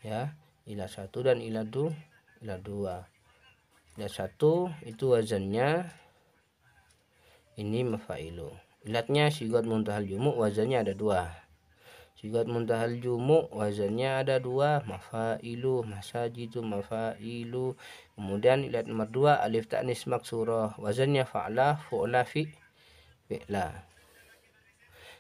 ya. Ilat 1 dan ilat 2. Ilat 1 itu wazannya ini mafailu. Ilatnya sigat muntahal jumu, wazannya ada 2. Sigat muntahal jumu wazannya ada 2, mafailu, masajidu, mafailu. Kemudian ilat nomor 2 alif ta'nis maksurah, wazannya fa'la, fu'la, fi'la.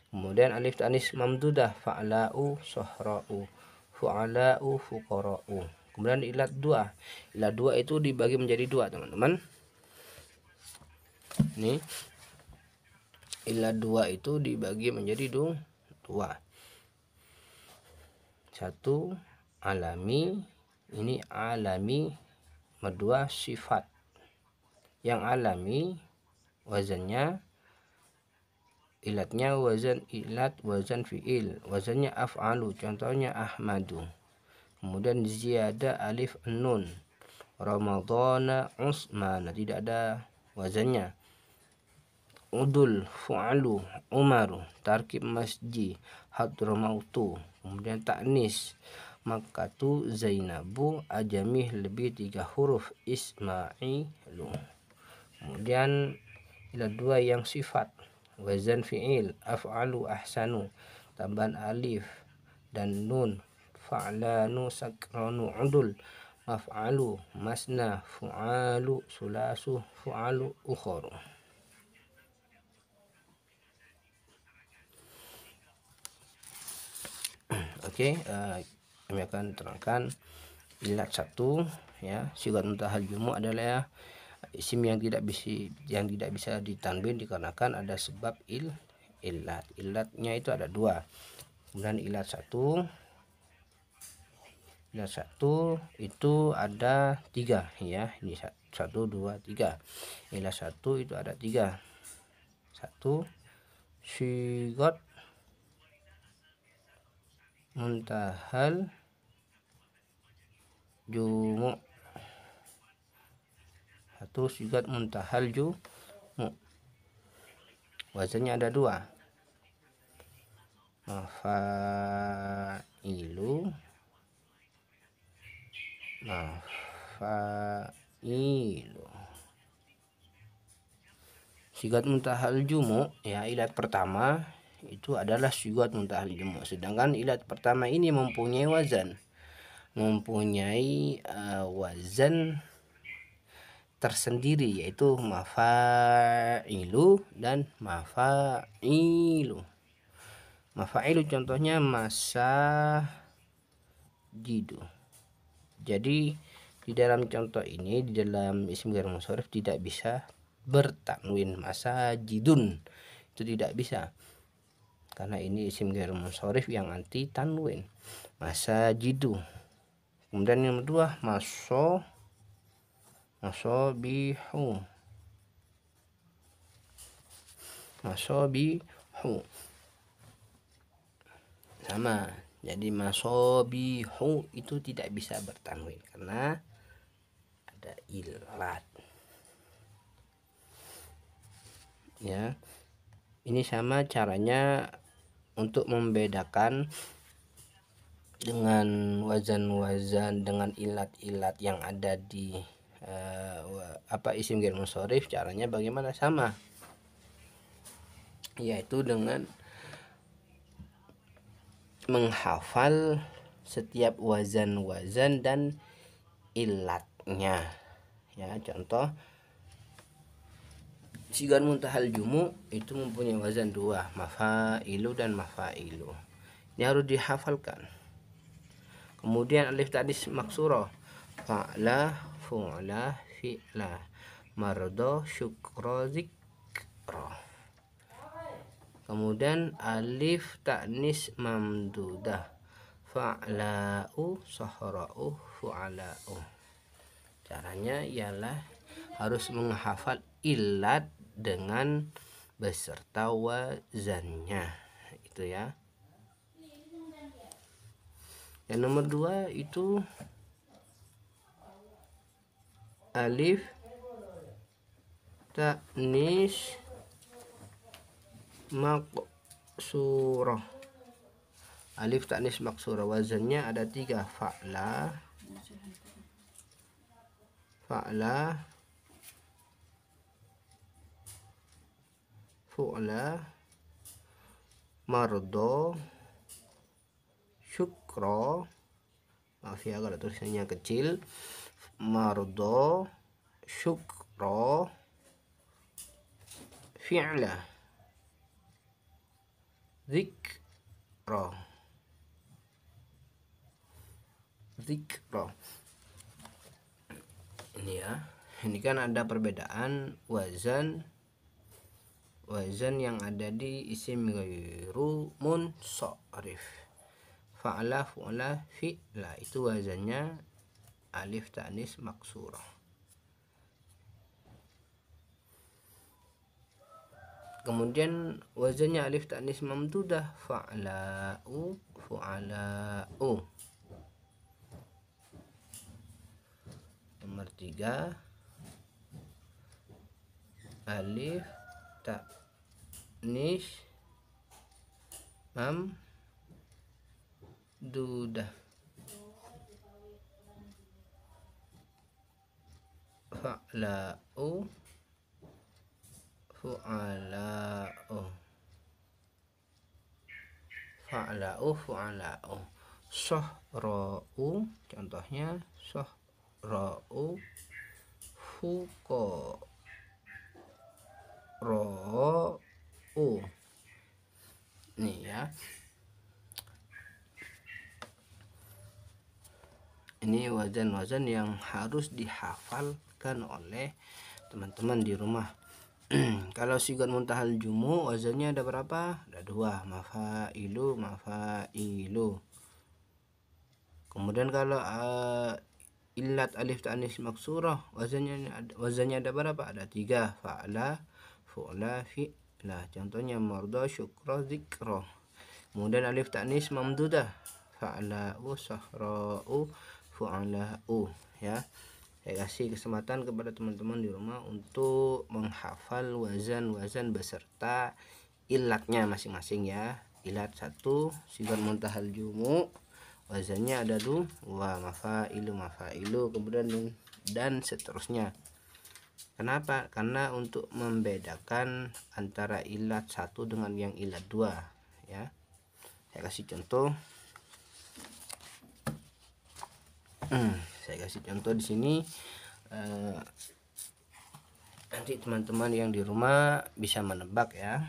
Kemudian alif ta'nis mamdudah, fa'la'u, sohra'u, fu'ala'u, fuqara'u. Kemudian ilat 2. Ilat 2 itu dibagi menjadi 2, teman-teman. Ini ilat 2 itu dibagi menjadi 2. 1 alami, ini alami. Nomor 2 sifat. Yang alami wazannya, ilatnya wazan ilat, wazan fi'il, wazannya af'alu, contohnya ahmadu. Kemudian ziyadah alif nun, ramadhana usmana, tidak ada wazannya. udul, fu'alu, umaru, tarkib masji, hadramautu. Kemudian taknis, makkatu, zainabu, ajamih lebih 3 huruf, ismailu. Kemudian ila 2 yang sifat, wazan fi'il, af'alu, ahsanu, tambahan alif dan nun, fa'lanu, sakranu, udul, maf'alu, masna, fu'alu, sulasu, fu'alu, ukharu. Oke, kami akan terangkan ilat 1 ya. Sigat muntahal jumu adalah isim yang tidak bisa ditanwin dikarenakan ada sebab ilat. Ilatnya itu ada 2. Kemudian ilat 1 itu ada 3 ya. Ini 1 2 3. Ilat 1 itu ada 3. 1 sigat muntahal jumu. 1 sigat muntahal jumu. Wazannya ada 2. Mafailu, mafailu. Sigat muntahal jumu ya, ilat pertama itu adalah sigat muntahal jumu. Sedangkan ilat pertama ini mempunyai wazan tersendiri, yaitu mafailu dan mafailu. Mafailu contohnya masajidu. Jadi di dalam contoh ini, di dalam isim ghair munsharif tidak bisa bertanwin masajidun, itu tidak bisa karena ini isim ghair munsharif yang anti tanwin, masajidu. Kemudian yang kedua masobihu, sama. Jadi masobihu itu tidak bisa bertanwin karena ada ilat ya. Ini sama caranya untuk membedakan dengan wazan-wazan dengan ilat-ilat yang ada di isim ghair munsharif. Caranya bagaimana? Sama, yaitu dengan menghafal setiap wazan-wazan dan ilatnya ya. Contoh sigat muntahal jumu itu mempunyai wazan 2, mafailu dan mafailu. Ini harus dihafalkan. Kemudian alif ta'nis maksurah, fa'la, fu'la, fi'la, mardo, syukro, zikro. Kemudian alif ta'nis mamdudah, fa'la'u, sahra'u, fu'ala'u. Caranya ialah harus menghafal ilat dengan beserta wazannya itu ya. Yang nomor 2 itu alif ta'nis maksurah. Alif ta'nis maksurah wazannya ada 3, fa'la, fu'la, mardo, syukro. Maaf ya kalau tulisannya kecil. Mardo, syukro, fi'la, zikro. Ini ya. Ini kan ada perbedaan wazan yang ada di isim ghairu munsharif. Fa'ala, fu'la, fi'la itu wazannya alif ta'nis maksurah. Kemudian wazannya alif ta'nis mamdudah, fa'la'u, fu'ala'u. Nomor 3 alif ta'nis mamdudah. Fa'la'u fu'ala'u. Fa'la'u fu'ala'u. Sohra'u, contohnya sohra'u fuqara'u. Nih ya. Ini wazan-wazan yang harus dihafalkan oleh teman-teman di rumah. Kalau sigat muntahal jumu wazannya ada berapa? Ada 2, mafailu, mafailu. Kemudian kalau ilat alif ta'nis maksurah wazannya ada berapa? Ada 3, fa'la, fu'la, fi'la. Contohnya marda, syukra, zikra. Kemudian alif ta'nis mamdudah, fa'la'u, sahra'u, fu'ala'u ya. Saya kasih kesempatan kepada teman-teman di rumah untuk menghafal wazan-wazan beserta ilatnya masing-masing ya. Ilat 1 sigat muntahal jumu wazannya ada 2, mafailu, mafailu, kemudian dan seterusnya. Kenapa? Karena untuk membedakan antara ilat 1 dengan yang ilat 2 ya. Saya kasih contoh. Saya kasih contoh di sini. Nanti teman-teman yang di rumah bisa menebak ya.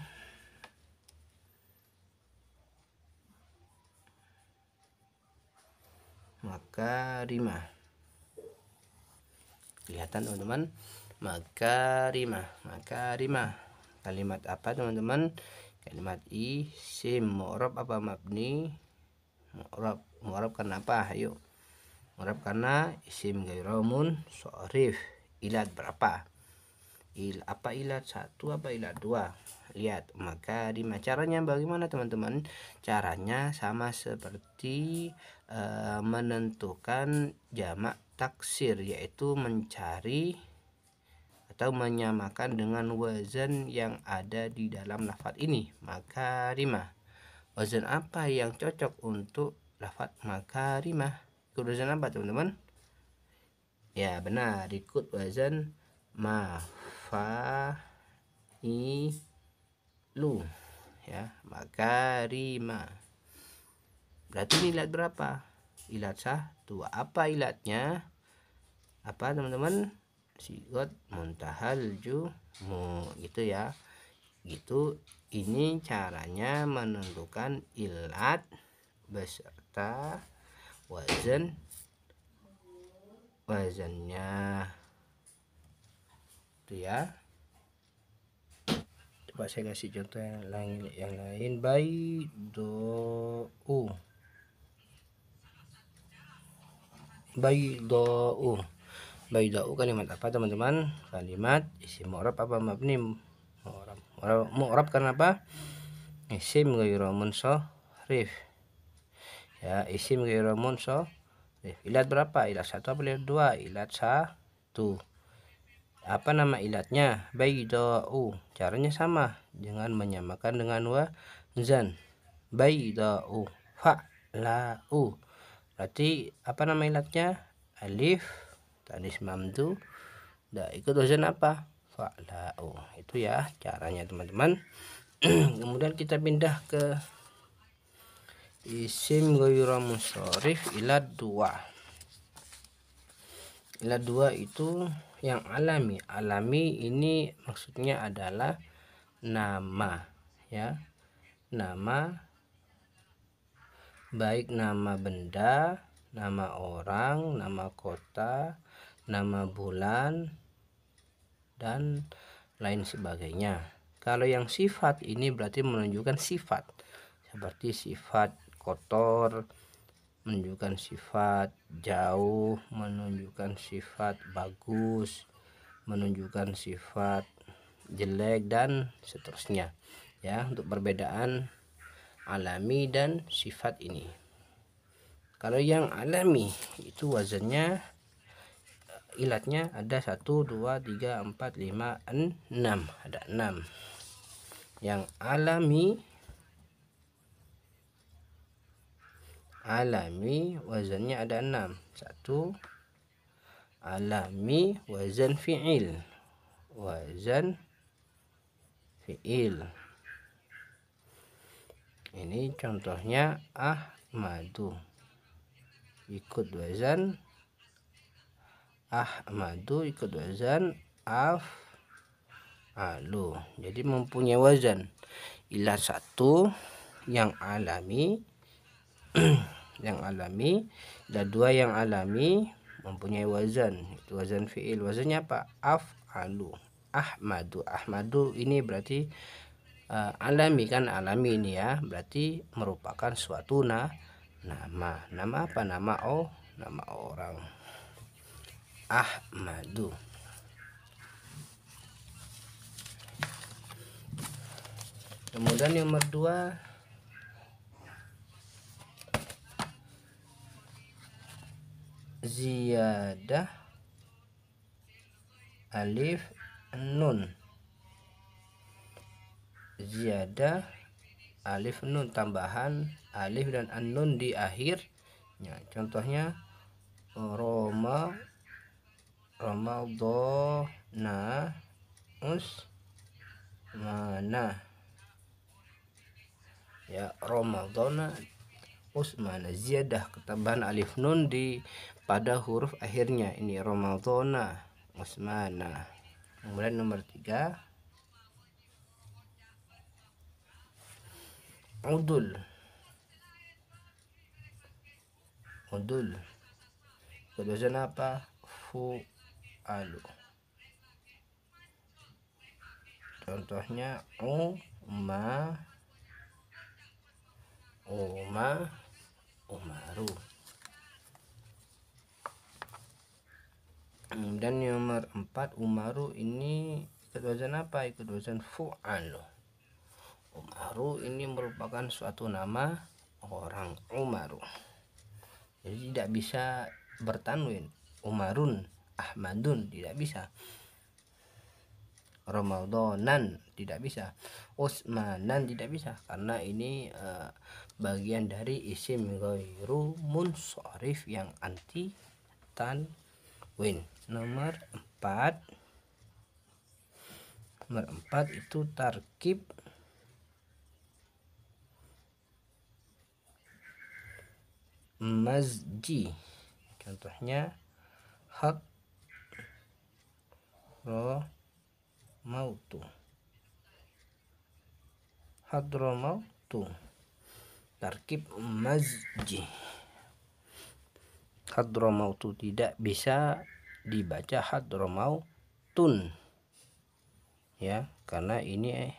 Makarimah. Kelihatan teman-teman? Makarimah, makarimah. Kalimat apa teman-teman? Kalimat isim. Mu'rab apa mabni? Mu'rab. Mu'rab karena apa? Ayo. Mu'rab karena isim ghairu munsharif. Ilat berapa? Apa ilat 1 apa ilat 2? Lihat, makarimah. Caranya bagaimana teman-teman? Caranya sama seperti menentukan jamak taksir, yaitu mencari atau menyamakan dengan wazan yang ada di dalam lafaz ini, makarimah. Wazan apa yang cocok untuk lafaz makarimah? Ikut wazan apa teman-teman? Ya benar, ikut wazan mafailu ya, makarimah. Berarti ini ilat berapa? Ilat 1. Apa ilatnya? Apa teman-teman? Sigat muntahal jumu gitu ya. Gitu. Ini caranya menentukan ilat beserta wazannya itu ya. Coba saya kasih contoh yang lain. Baydou, baydou. Baydou kalimat apa teman-teman? Kalimat isim mu'rab apa mabni? Mu'rab. Mu'rab karena apa? Isim ghairu munsharif ya, isim ghairu munsharif. Ilat berapa? Ilat 1 apa ilat 2? Ilat 1. Apa nama ilatnya? Baydou. Caranya sama dengan menyamakan dengan wazan. Baydou, fa'la'u. Berarti apa nama ilatnya? Alif ta'nis mamdu. Ikut wazan apa? Fa'la'u. Itu ya caranya teman-teman. Kemudian kita pindah ke isim ghairu munsharif ilat 2. Ilat 2 itu yang alami. Alami ini maksudnya adalah nama ya. Nama, baik nama benda, nama orang, nama kota, nama bulan, dan lain sebagainya. Kalau yang sifat ini berarti menunjukkan sifat, seperti sifat kotor, menunjukkan sifat jauh, menunjukkan sifat bagus, menunjukkan sifat jelek, dan seterusnya ya. Untuk perbedaan alami dan sifat ini. Kalau yang alami itu wazannya, ilatnya ada 1, 2, 3, 4, 5, 6. Ada 6. Yang alami wazannya ada 6. 1 alami wazan fi'il. Ini contohnya Ahmadu, ikut wazan Ahmadu, ikut wazan af'alu. Jadi mempunyai wazan. Ilah 1 yang alami dan 2 yang alami mempunyai wazan, itu wazan fi'il. Wazannya apa? Af'alu. Ahmadu ini berarti alami kan, alami ini ya, berarti merupakan suatu nama. Nama apa? Nama orang. Ahmadu. Kemudian nomor 2 ziyadah alif nun. Ziyadah alif nun, tambahan alif dan nun di akhirnya. Contohnya Ramadhana Usmana. Ya, Ramadhana Usmana, ziyadah ketambahan alif nun di pada huruf akhirnya. Ini Ramadhana Usmana. Kemudian nomor 3 udul. Wazan apa? Fu'alu. Contohnya Umaru. Dan nomor 4 Umaru ini ikut wazan apa? Ikut wazan fu'alu. Umaru ini merupakan suatu nama orang, Umaru. Jadi tidak bisa bertanwin. Umarun, Ahmadun tidak bisa. Ramadhanan tidak bisa. Usmanan tidak bisa, karena ini bagian dari isim ghairu munsharif yang anti tanwin. Nomor 4 itu tarkib mazji. Contohnya Hadramautu. Tarkib mazji. Hadramautu tidak bisa dibaca Hadramautun, ya, karena ini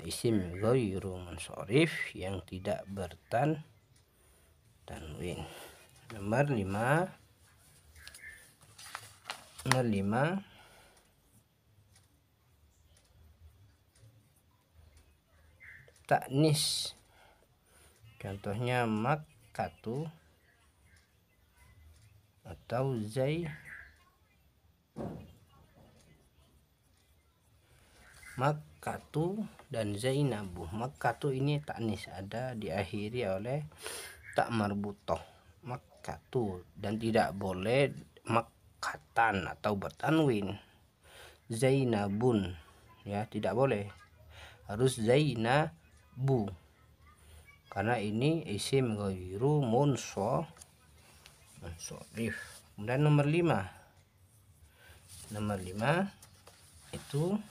isim ghairu munsharif yang tidak bertanwin. Nomor 5 taknis. Contohnya Makkatu atau Makkatu dan Zainabu. Makkatu ini taknis, ada diakhiri oleh tak marbutoh, Makkatu, dan tidak boleh makkatan atau bertanwin. Zainabun, ya, tidak boleh, harus Zainabu, karena ini isim ghairu munsharif. Kemudian nomor 5 itu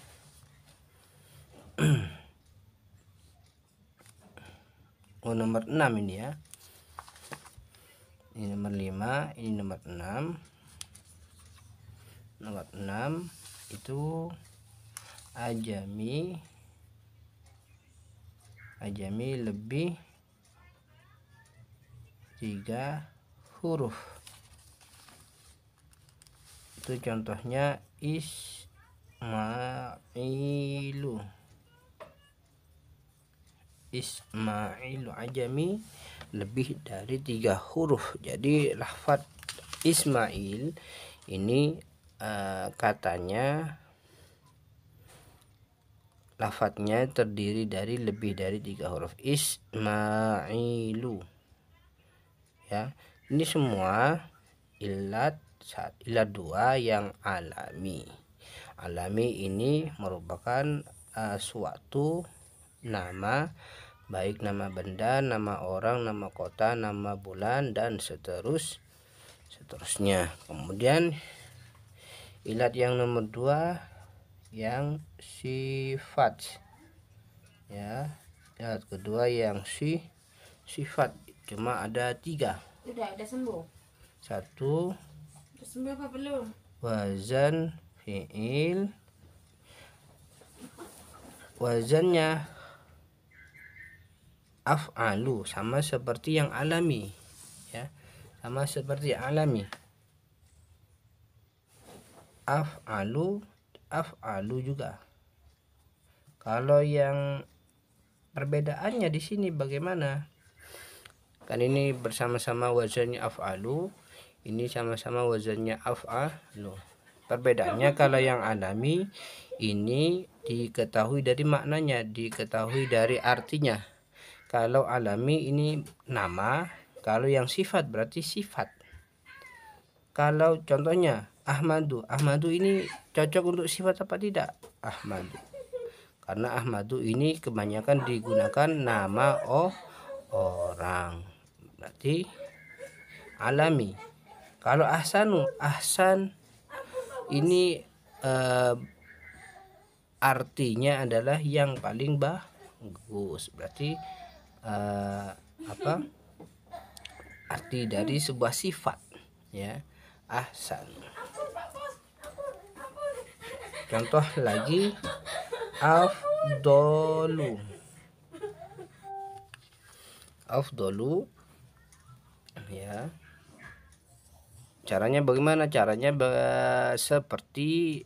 nomor 6 ini ya. Ini nomor 5, ini nomor 6. Nomor 6 itu ajami lebih 3 huruf. Itu contohnya Ismailu. Ajami lebih dari 3 huruf. Jadi lafaz Ismail ini katanya lafadznya terdiri dari lebih dari 3 huruf. Ismailu, ya. Ini semua ilat 2 yang alami. Alami ini merupakan suatu nama, baik nama benda, nama orang, nama kota, nama bulan, dan seterusnya. Kemudian ilat yang nomor 2 yang sifat, ya. Ilat kedua yang sifat, cuma ada 3. Udah sembuh. 1 Udah sembuh apa belum? wazan fi'il, wazannya af'alu, sama seperti yang alami, ya, sama seperti alami. Af'alu juga. Kalau yang perbedaannya di sini bagaimana? Kan ini bersama-sama wazannya af'alu, ini sama-sama wazannya af'alu. Perbedaannya kalau yang alami ini diketahui dari maknanya, diketahui dari artinya. Kalau alami ini nama, kalau yang sifat berarti sifat. Kalau contohnya Ahmadu, Ahmadu ini cocok untuk sifat apa tidak? Ahmadu. Karena Ahmadu ini kebanyakan digunakan nama orang, berarti alami. Kalau Ahsanu, Ahsan ini artinya adalah yang paling bagus, berarti arti dari sebuah sifat, ya. Ahsan. Contoh lagi, afdolu. Afdolu, ya. Caranya bagaimana? Caranya seperti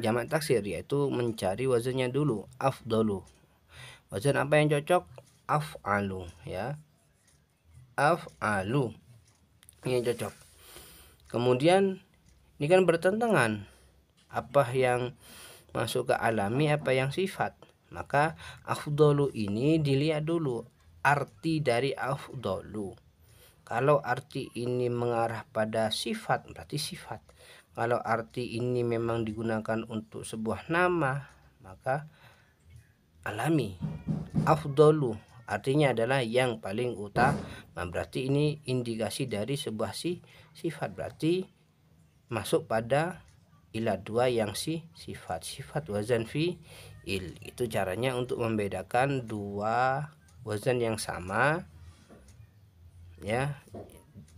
jamak taksir, yaitu mencari wazannya dulu. Afdolu, wazan apa yang cocok? Af'alu, ya. Af'alu ini cocok. Kemudian ini kan bertentangan, apa yang masuk ke alami, apa yang sifat. Maka afdolu ini dilihat dulu arti dari afdolu. Kalau arti ini mengarah pada sifat, berarti sifat. Kalau arti ini memang digunakan untuk sebuah nama, maka alami. Afdolu artinya adalah yang paling utama, berarti ini indikasi dari sebuah sifat, berarti masuk pada ilat 2 yang sifat wazan fi'il. Itu caranya untuk membedakan 2 wazan yang sama, ya,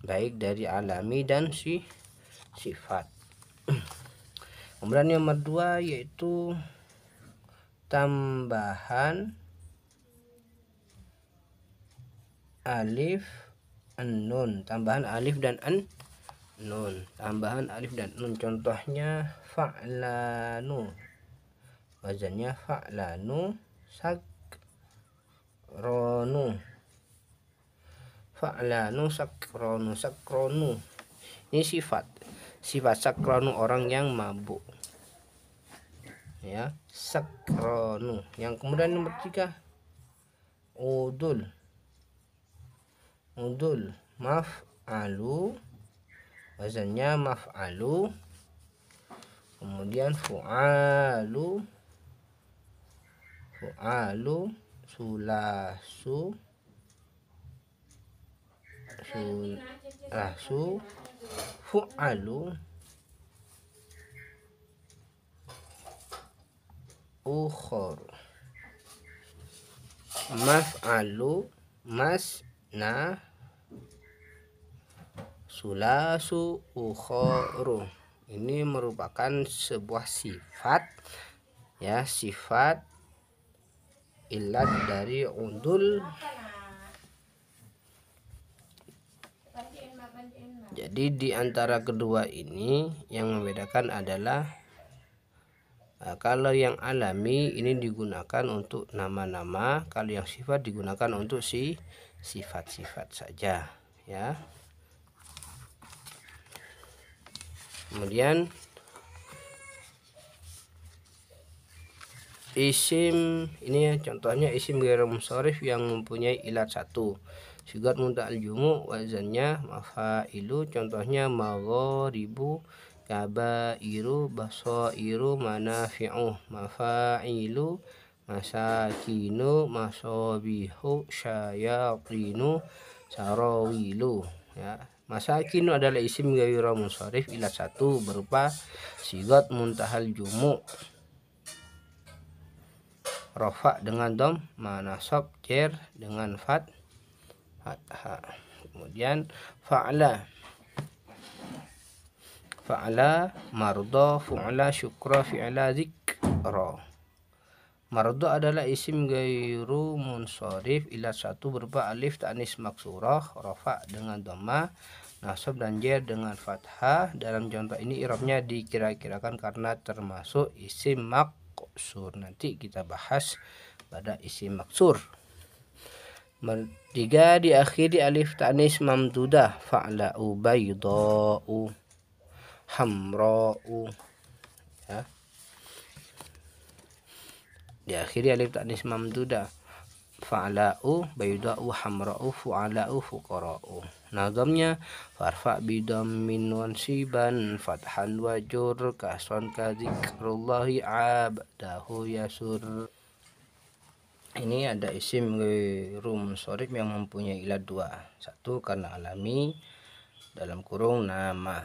baik dari alami dan sifat. Kemudian yang nomor 2 yaitu tambahan alif nun, tambahan alif dan nun, tambahan alif dan nun. Contohnya fa'lanu, wazannya fa'lanu, sakronu, fa'lanu sakronu, sakronu ini sifat sakronu, orang yang mabuk, ya, sakronu. Yang kemudian nomor 3 udul, maf'alu, wazannya maf'alu. Kemudian fu'alu, sulasu, fu'alu, ukhor, maf'alu, masna, sulasu, ukhoru. Ini merupakan sebuah sifat, ya, sifat ilat dari udul. Jadi di antara kedua ini yang membedakan adalah kalau yang alami ini digunakan untuk nama-nama, kalau yang sifat digunakan untuk sifat-sifat saja, ya. Kemudian Isim ini ya, contohnya isim ghairu munsharif yang mempunyai ilat 1. Sigat muntahal jumu wazannya mafailu, contohnya magharibu, kabairu, basairu, manafi'u, mafailu, masakinu, masabihu, syayatinu, sarawilu ya. Masakinu adalah isim ghairu munsharif ilat 1 berupa sigat muntahal jumu, rofa dengan dom, manasab jer dengan fathah. Kemudian fa'ala mardo, fu'ala syukra, fi'ala zikra. Mardo adalah isim ghairu munsharif ilat 1 berupa alif ta'nis maksurah, rofa dengan dhamma, nasab dan jer dengan fathah. Dalam contoh ini i'rabnya dikira-kirakan karena termasuk isim maksur. Nanti kita bahas pada isim maksur. 3 diakhiri alif ta'nis mamdudah, fa'la'u, bayda'u, hamra'u ya. Diakhiri alif ta'nis mamdudah, fa'la'u, bayda'u, hamra'u, fu'ala'u, fuqara'u. Nazamnya farfa bidammin wansiban fathan wajur kasron ka zikrullahi abdahu yasur. Ini ada isim ghairu munsharif yang mempunyai ilat 2. 1 karena alami dalam kurung nama.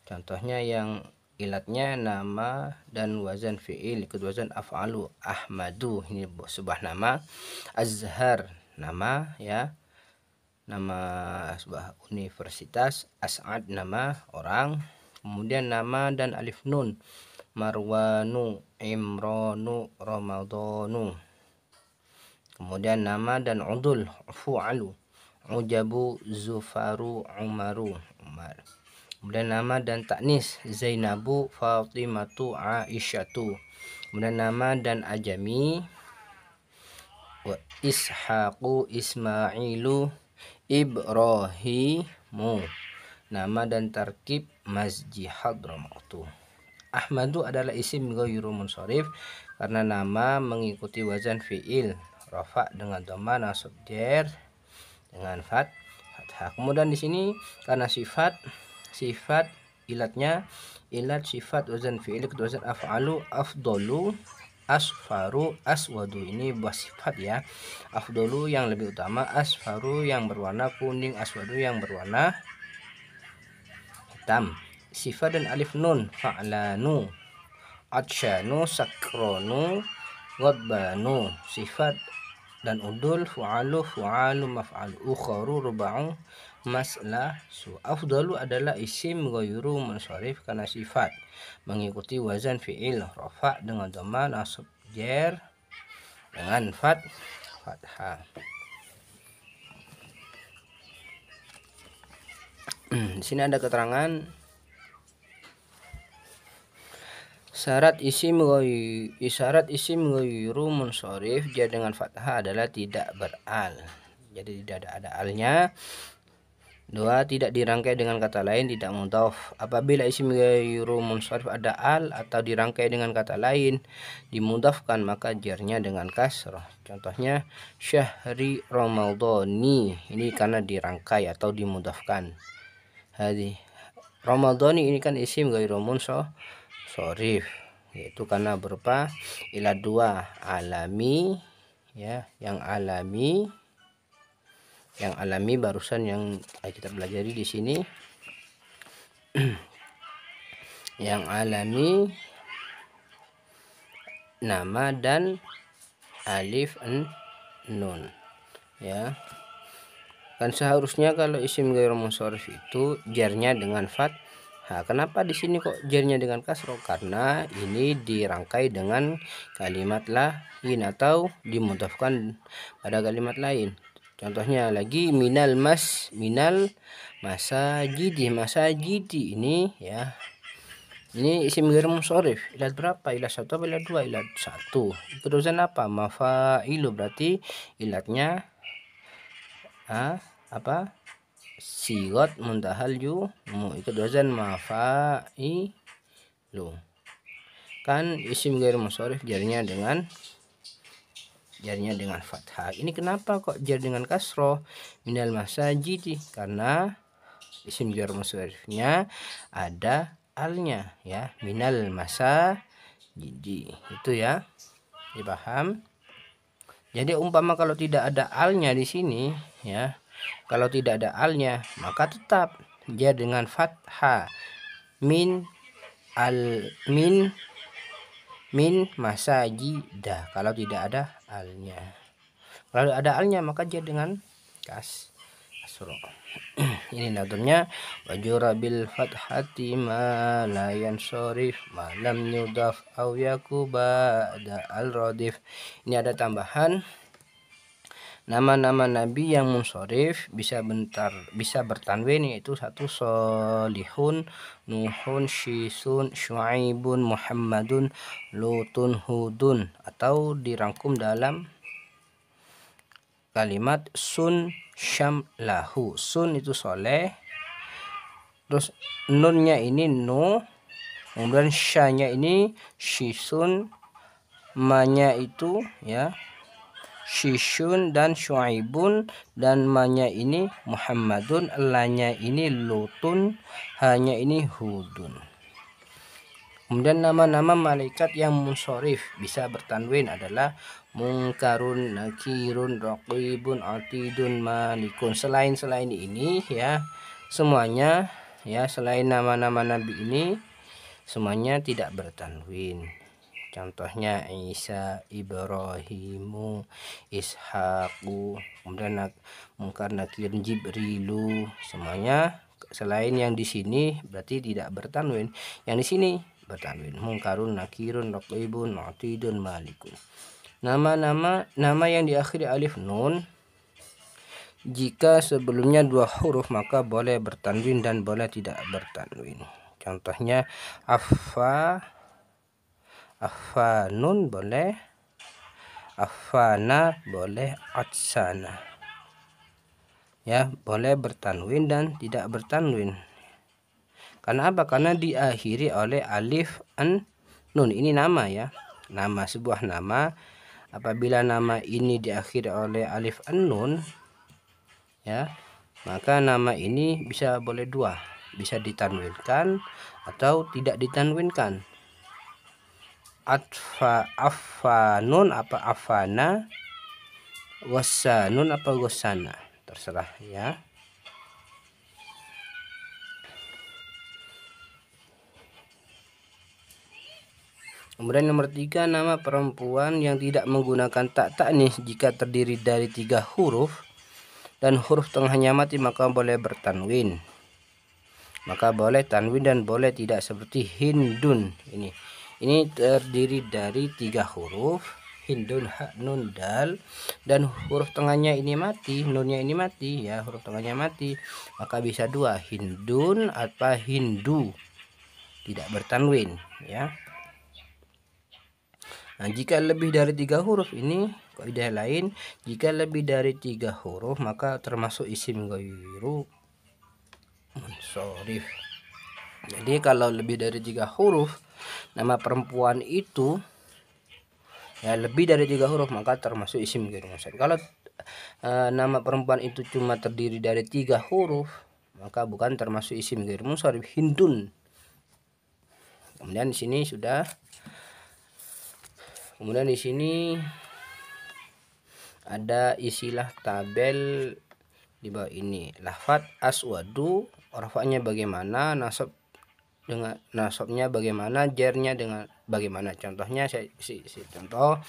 Contohnya yang ilatnya nama dan wazan fi'il, ikut wazan af'alu. Ahmadu ini sebuah nama, Azhar nama ya, nama sebuah universitas, As'ad nama orang. Kemudian nama dan alif nun, Marwanu, Imranu, Ramadhanu. Kemudian nama dan udul, fu'alu, ujabu, zufaru, umaru, umar. Kemudian nama dan taknis, Zainabu, Fatimatu, Aisyatu. Kemudian nama dan ajami, wa Ishaqu, Ismailu, Ibrahimu. Nama dan tarkib, Masjid Hadramatu. Ahmadu adalah isim ghairu munsharif karena nama mengikuti wazan fi'il, rafa dengan dhamma, nasab jer dengan fathah. Kemudian di sini karena sifat ilatnya ilat sifat wazan fi'il, wazan af'alu, afdolu, asfaru, aswadu. Ini buah sifat ya. Afdolu yang lebih utama, asfaru yang berwarna kuning, aswadu yang berwarna hitam. Sifat dan alif nun, fa'lanu, atsyanu, sakronu, ghadbanu. Sifat dan udul, fu'alu, maf'alu, ukharu, ruba'u, maslah, su. Afdalu adalah isim ghairu munsharif karena sifat mengikuti wazan fi'il, rafa dengan dhamma, nasab jer dengan fathah. Di sini ada keterangan isyarat isim ghairu munsharif jar dengan fathah adalah tidak beral. Jadi tidak ada alnya. 2. Tidak dirangkai dengan kata lain, tidak mudhaf. Apabila isim ghairu munsharif ada al atau dirangkai dengan kata lain dimudhafkan maka jarnya dengan kasrah. Contohnya syahri ramadhani, ini karena dirangkai atau dimudhafkan. Hadi ramadhani ini kan isim ghairu munsharif, yaitu karena berupa ilat 2 alami ya, yang alami barusan yang kita pelajari di sini. Yang alami nama dan alif nun ya. Kan seharusnya kalau isim ghairu munsharif itu jarnya dengan fathah. Kenapa di sini kok jarnya dengan kasroh? Karena ini dirangkai dengan kalimat lain atau dimudhafkan pada kalimat lain. Contohnya lagi minal masajidi ini ya. Ini isim ghairu munsharif ilat berapa? Ilat 1 atau ilat 2? Ilat 1. Terusan apa? Mafailu, berarti ilatnya apa? Sigot muntahal jumu, ikut wazan mafailu. kan isim ghair munsharif jarnya dengan fathah. Ini kenapa kok jar dengan kasroh? Minal masajidi, karena isim ghair munsharifnya ada alnya ya, minal masajidi itu ya, dipaham. Jadi umpama kalau tidak ada alnya di sini ya, kalau tidak ada alnya maka tetap jar dengan fathah, min masajidah kalau tidak ada alnya. Kalau ada alnya maka jar dengan kasroh. Ini nazamnya, wajura bil fathati ma la yansharif ma lam yudaf aw yakuba da al radif. Ini ada tambahan, nama-nama nabi yang munsharif bisa bertanwin, yaitu satu Solihun, Nuhun, Syisun, Syuaibun, Muhammadun, Lutun, Hudun, atau dirangkum dalam kalimat sun syamlahu. Sun itu soleh, terus nunnya ini nu, kemudian syanya ini syisun, manya itu ya Syishun dan Syuaibun, dan manya ini Muhammadun, lanya ini Lutun, hanya ini Hudun. Kemudian nama-nama malaikat yang munsharif bisa bertanwin adalah Mungkarun, Nakirun, Raqibun, Atidun, Malikun. Selain ini ya, semuanya ya, selain nama-nama nabi ini semuanya tidak bertanwin. Contohnya Isa, Ibrahimu, Ishaqu, kemudian Mungkar, Nakir, Jibrilu, semuanya selain yang di sini berarti tidak bertanwin. Yang di sini bertanwin. Mungkarun, Nakirun, Raqibun, Atidun, Malikun. Nama yang diakhiri alif nun jika sebelumnya 2 huruf maka boleh bertanwin dan boleh tidak bertanwin. Contohnya Afanun boleh, Afana boleh, Atsana ya, boleh bertanwin dan tidak bertanwin. Karena apa? Karena diakhiri oleh alif an nun. Ini nama ya, nama, sebuah nama. Apabila nama ini diakhiri oleh alif an nun ya, maka nama ini bisa boleh dua, bisa ditanwinkan atau tidak ditanwinkan. Afanun apa afana, wasanun apa wasana, terserah ya. Kemudian nomor 3, nama perempuan yang tidak menggunakan tak ta'nis jika terdiri dari 3 huruf dan huruf tengahnya mati maka boleh bertanwin. Maka boleh tanwin dan boleh tidak, seperti Hindun. Ini terdiri dari 3 huruf, Hindun, ha, nun, dal, dan huruf tengahnya ini mati, nunnya ini mati ya, huruf tengahnya mati, maka bisa 2, Hindun atau Hindu, tidak bertanwin ya. Nah, jika lebih dari 3 huruf, ini kaidah lain, jika lebih dari 3 huruf maka termasuk isim ghairu munsharif. Jadi kalau lebih dari 3 huruf nama perempuan itu ya, lebih dari 3 huruf maka termasuk isim ghairu munsharif. Kalau nama perempuan itu cuma terdiri dari 3 huruf maka bukan termasuk isim ghairu munsharif, Hindun. Kemudian di sini ada istilah tabel di bawah ini. Lafaz aswadu, rafa'nya bagaimana, nasabnya bagaimana, jarnya dengan bagaimana. Contohnya contoh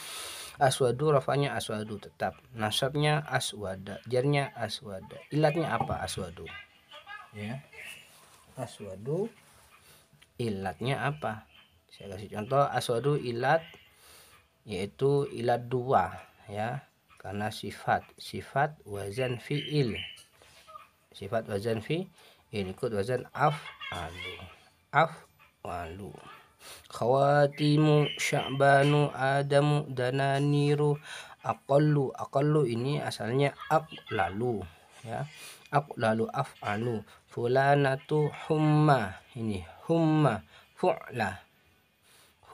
aswadu, rafa'nya aswadu tetap, nasabnya aswada, jarnya aswada. Ilatnya apa aswadu? Ya. Aswadu ilatnya apa? Saya kasih contoh aswadu ilat, yaitu ilat 2 ya, karena sifat wazan fi'il, sifat wazan fi'il ikut wazan af'alu. Khawatimu, Sya'banu, Adamu, Dananiru, aqallu ini asalnya aqlalu ya, aqlalu af'alu. Fulanatu humma, ini humma fu'la,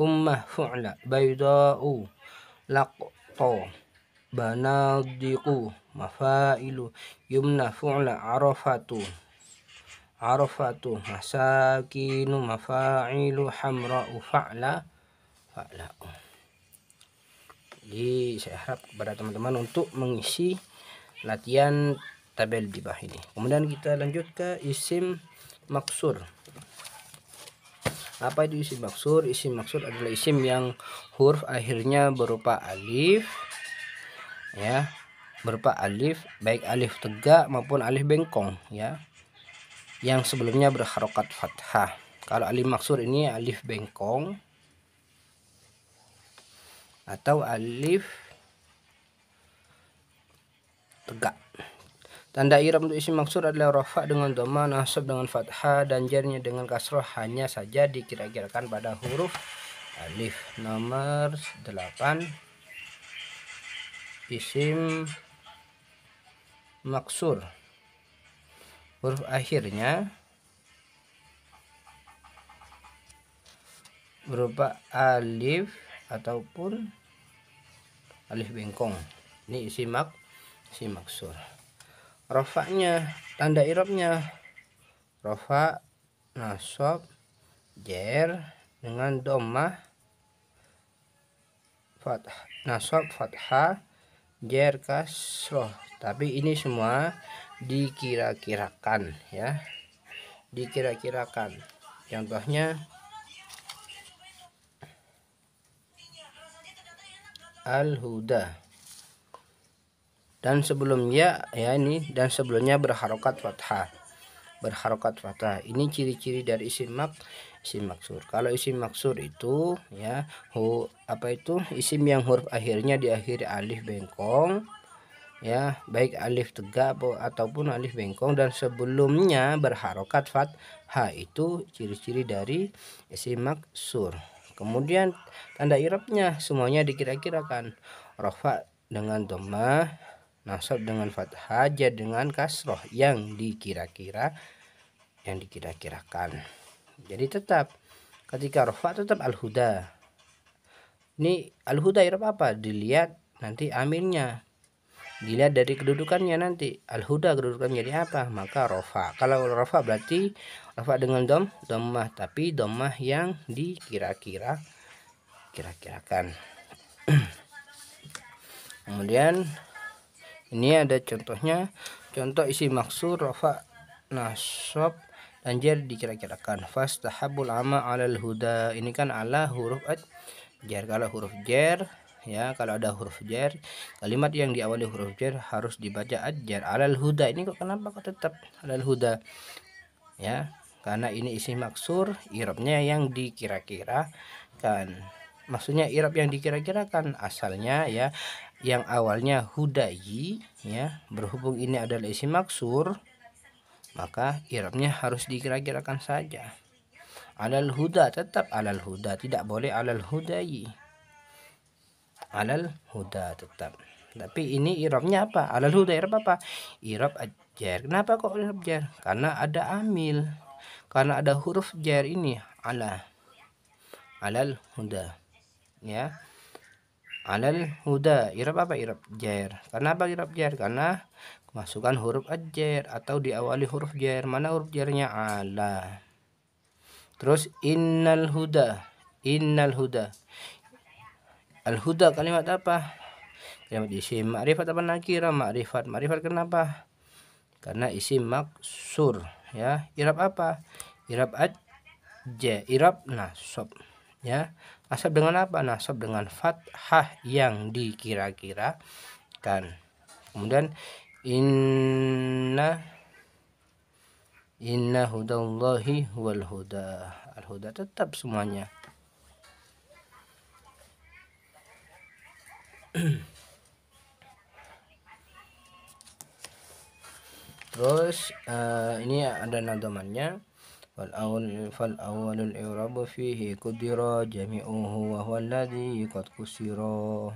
humma fu'la bayda'u laqta banadiqu mafailu yumna fu'la arafatu masakinu mafailu hamra'u fa'la. Jadi saya harap kepada teman-teman untuk mengisi latihan tabel di bawah ini. Kemudian kita lanjut ke isim maksur. Apa itu isim maksur? Isim maksur adalah isim yang huruf akhirnya berupa alif, ya, berupa alif, baik alif tegak maupun alif bengkong, ya, yang sebelumnya berharokat fathah. Kalau alif maksur ini alif bengkong atau alif tegak. Tanda i'rab untuk isim maksur adalah rafa dengan dhamma, nasab dengan fathah, dan jarnya dengan kasroh, hanya saja dikira-kirakan pada huruf alif. Nomor 8, isim maksur huruf akhirnya berupa alif ataupun alif bengkong. Ini isim maksur. Rofaknya, tanda i'rabnya rofa, nasab, jer dengan dhammah, fathah, nasab, fathah, jer, kasroh. Tapi ini semua dikira-kirakan, ya, dikira-kirakan. Contohnya al-huda, dan sebelumnya, ya, ini dan sebelumnya berharokat fathah, ini ciri-ciri dari isim maksur. Kalau isim maksur itu, ya, isim yang huruf akhirnya diakhiri alif bengkong, ya, baik alif tegak ataupun alif bengkong, dan sebelumnya berharokat fathah. Itu ciri-ciri dari isim maksur. Kemudian tanda i'rabnya semuanya dikira-kirakan. Rafa dengan dhammah, nasab dengan fathah, jar dengan kasroh, yang dikira-kirakan. Jadi tetap ketika rafa tetap al-huda. Ini al-huda i'rab apa? Dilihat nanti amilnya, dilihat dari kedudukannya nanti. Al-huda kedudukannya jadi apa? Maka rafa. Kalau rafa berarti rafa dengan dhammah, tapi dhammah yang dikira-kirakan. Kemudian ini ada contohnya, contoh isim maksur rafa, nasab, dan jar dikira-kirakan. Fastahabul ama alal huda. Ini kan ala huruf jar. Kalau huruf jar, ya, kalau ada huruf jar, kalimat yang diawali huruf jar harus dibaca jar. Alal huda ini kenapa kok tetap alal huda? Ya, karena ini isim maksur, i'rabnya yang dikira-kirakan. Maksudnya i'rab yang dikira-kirakan asalnya, ya, yang awalnya hudayi, ya, berhubung ini adalah isim maksur, maka i'rabnya harus dikira-kirakan saja. Alal huda tetap alal huda, tidak boleh alal hudayi. Alal huda tetap. Tapi ini i'rabnya apa? Alal huda i'rab apa? I'rab jar. Kenapa kok i'rab jar? Karena ada amil. Karena ada huruf jar ini ala. Alal huda. Ya. Alal huda i'rab apa? I'rab jar. Kenapa i'rab jar? Karena masukkan huruf jar atau diawali huruf jar. Mana huruf jarnya? Ala. Terus innal huda. Al huda kalimat apa? Kalimat isim ma'rifat apa nakirah? Ma'rifat. Kenapa? Karena isim maksur, ya. I'rab apa? I'rab jar. I'rab nasab, ya. Nasab dengan apa? Nasab dengan fathah yang dikira-kirakan. Kemudian inna hudallahi wal huda. Al huda tetap semuanya. Terus ini ada nadomannya. Fal awalul i'rab fihi qudira jami'uhu wa huwa alladhi qad kusira.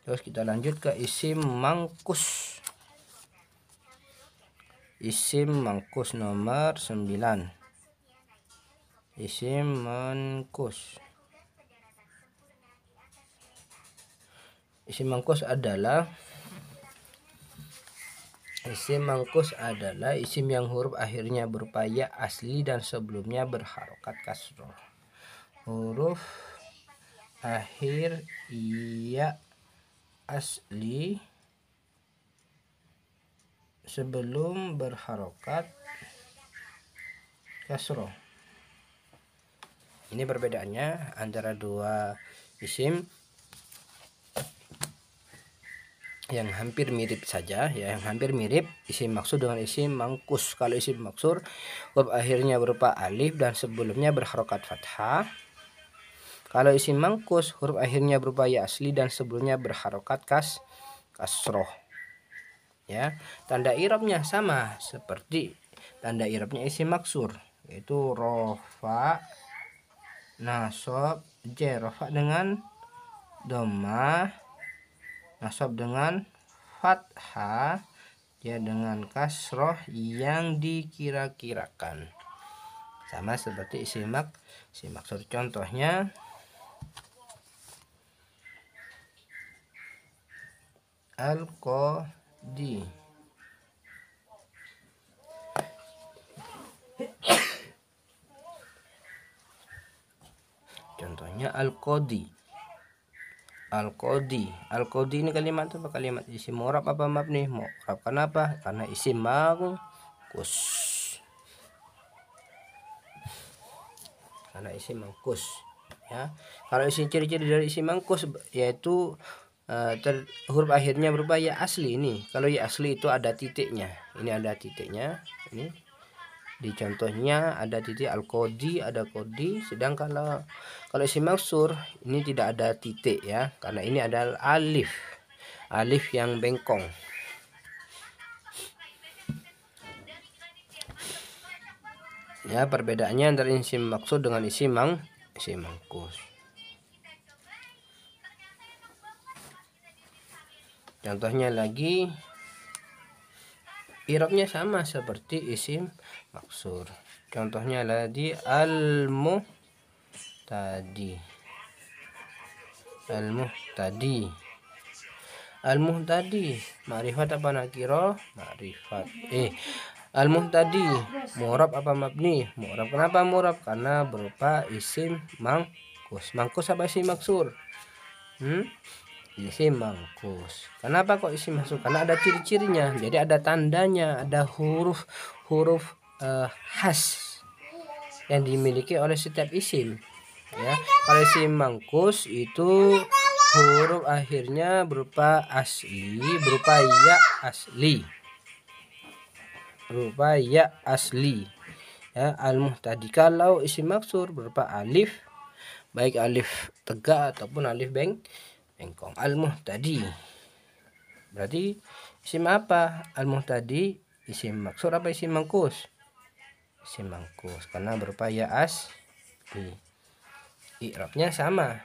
Terus kita lanjut ke isim mangkus. Isim mangkus nomor 9. Isim manqus. Isim manqus adalah isim yang huruf akhirnya berupa ya asli dan sebelumnya berharokat kasroh. Huruf akhir ya asli sebelum berharokat kasroh. Ini perbedaannya antara dua isim yang hampir mirip saja ya, yang hampir mirip, isim maksur dengan isim mangkus. Kalau isim maksur huruf akhirnya berupa alif dan sebelumnya berharokat fathah. Kalau isim mangkus huruf akhirnya berupa ya asli dan sebelumnya berharokat kasroh. Ya, tanda i'rabnya sama seperti tanda i'rabnya isim maksur, yaitu rofa, nasab, jar. Rofa dengan dhammah, nasab dengan fathah, ya dengan kasroh yang dikira-kirakan, sama seperti isim maksur. Contohnya al-qadi. Contohnya al-qadi. Al-qadi ini kalimat apa? Kalimat isim mu'rab apa mabni? Mu'rab. Kenapa? Karena isim mangkus. Ya. Kalau isim ciri-ciri dari isim mangkus yaitu huruf akhirnya berupa ya asli. Ini kalau ya asli itu ada titiknya. Ini ada titiknya. Ini di contohnya ada titik al-qadi, ada qadi. Sedang kalau isim maksur ini tidak ada titik ya, karena ini adalah alif yang bengkong. Ya, perbedaannya antara isim maksur dengan isim mangkus. Contohnya lagi, i'rabnya sama seperti isim maksur. Contohnya lagi al-muhtadi. Al-muhtadi ma'rifat apa nakirah? Ma'rifat. Al-muhtadi mu'rab apa mabni? Mu'rab. Kenapa mu'rab? Karena berupa isim mangkus. Mangkus apa isim maksur? Isim mangkus. Kenapa kok isim maksur? Karena ada ciri-cirinya. Jadi ada tandanya, ada huruf khas yang dimiliki oleh setiap isim. Ya, kalau isim mangkus itu huruf akhirnya berupa asli, berupa ya asli. Ya, al-muhtadi. Kalau isim maksur berupa alif, baik alif tegak ataupun alif bengkong. Al-muhtadi. Berarti isim apa? Al-muhtadi isim maksur apa isim mangkus? Isim mangkus karena berupa ya asli. I'rabnya sama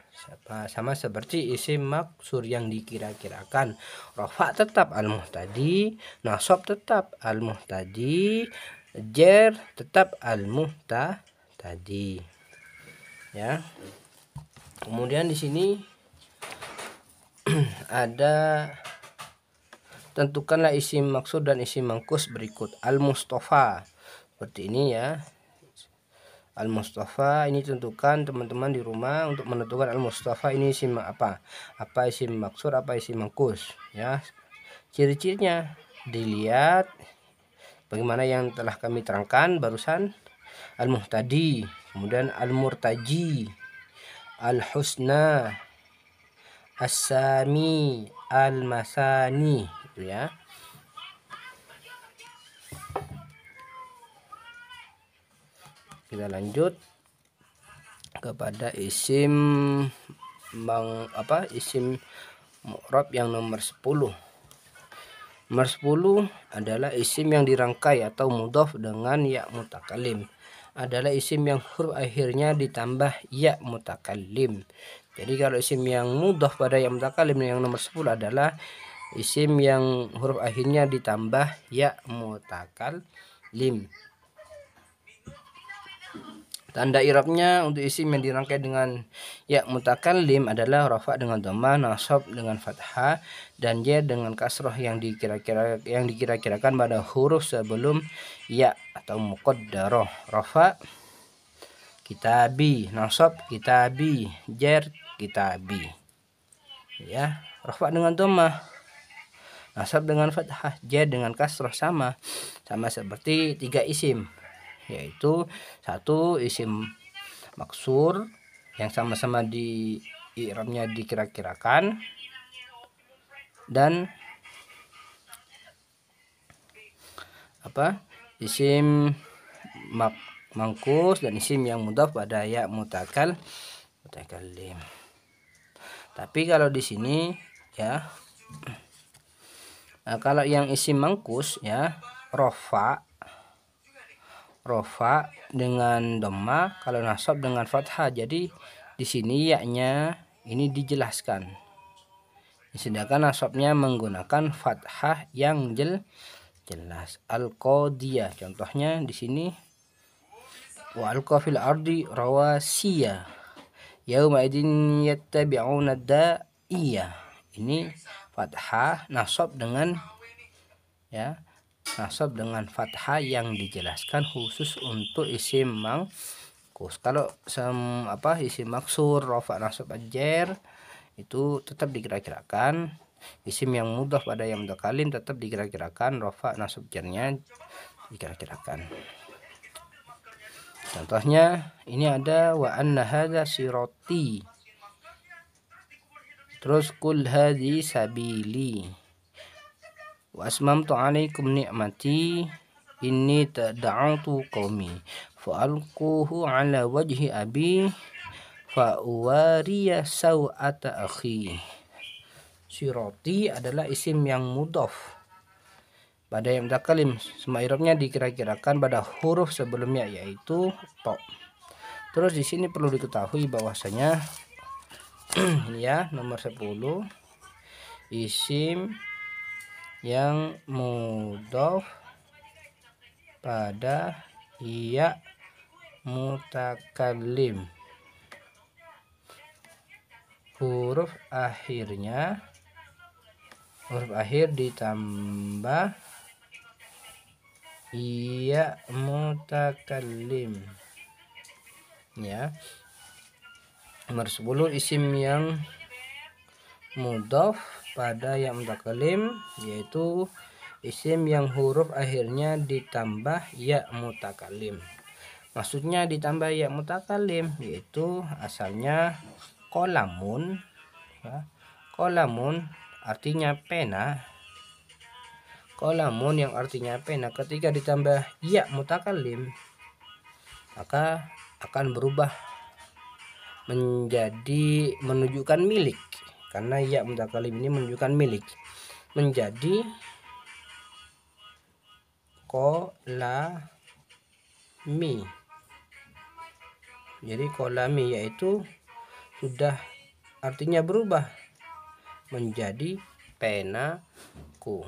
seperti isim maksur yang dikira-kirakan. Rafa tetap al-muhtadi, nasab tetap al-muhtadi, jar tetap al-muhtadi. Ya. Kemudian di sini ada tentukanlah isim maksur dan isim mangkus berikut. Al-Mustafa. Seperti ini ya. Al-Mustafa ini tentukan teman-teman di rumah untuk menentukan Al-Mustafa ini isim apa isim maksur, apa isim mangkus ya. Ciri-cirinya dilihat bagaimana yang telah kami terangkan barusan. Al-muhtadi, kemudian al-murtaji, al-husna, as-sami, al-masani itu ya. Kita lanjut kepada isim isim mu'rab yang nomor 10. Nomor 10 adalah isim yang dirangkai atau mudhaf dengan ya mutakallim. Adalah isim yang huruf akhirnya ditambah ya mutakallim. Jadi kalau isim yang mudhaf pada ya mutakallim yang nomor 10 adalah isim yang huruf akhirnya ditambah ya mutakallim. Tanda i'rabnya untuk isim yang dirangkai dengan ya mutakallim adalah rafa dengan dhammah, nasab dengan fathah, dan jar dengan kasrah yang dikira-kirakan pada huruf sebelum ya atau muqaddarah. Rafa kitabi, nasab kitabi, jar kitabi. Ya, rafa dengan dhammah, nasab dengan fathah, jar dengan kasrah, sama seperti 3 isim, yaitu satu isim maksur yang sama-sama di i'rabnya dikira-kirakan, dan isim mangkus dan isim yang mudhaf pada ya mutakallim. Tapi kalau di sini ya, kalau yang isim mangkus ya rofa dengan dhammah, kalau nasab dengan fathah. Jadi di sini yaknya ini dijelaskan, sedangkan nasabnya menggunakan fathah yang jelas. Al-qadiyah, contohnya di sini wa alqa fil ardi rawasiya yauma idin yattabi'una da'iyah. Ini fathah nasab dengan fathah yang dijelaskan khusus untuk isim mangkus. Kalau isim maksur rafa nasab jar itu tetap dikira-kirakan, isim yang mudhaf pada yang mutakallim tetap dikira-kirakan, rafa nasab jarnya dikira-kirakan. Contohnya ini ada wa anna hadza sirati, terus kul hadzi sabili, wa asmamtu alaikum ni'mati inni tada'atu qaumi fa alquhu ala wajhi abi fa uwariya sawata akhi. Sirati adalah isim yang mudhaf pada yang mutakallim, semua i'rabnya dikira-kirakan pada huruf sebelumnya yaitu to. Terus di sini perlu diketahui bahwasanya ya nomor 10 isim yang mudhaf pada ya mutakallim, huruf akhir ditambah ya mutakallim ya. Nomor 10 isim yang mudhaf pada ya mutakallim yaitu isim yang huruf akhirnya ditambah ya mutakallim. Maksudnya ditambah ya mutakallim yaitu asalnya qalamun ya. Qalamun artinya pena. Qalamun yang artinya pena ketika ditambah ya mutakallim maka akan berubah menjadi menunjukkan milik, karena ya mutakallim ini menunjukkan milik, menjadi qalami. Jadi qalami yaitu sudah artinya berubah menjadi penaku.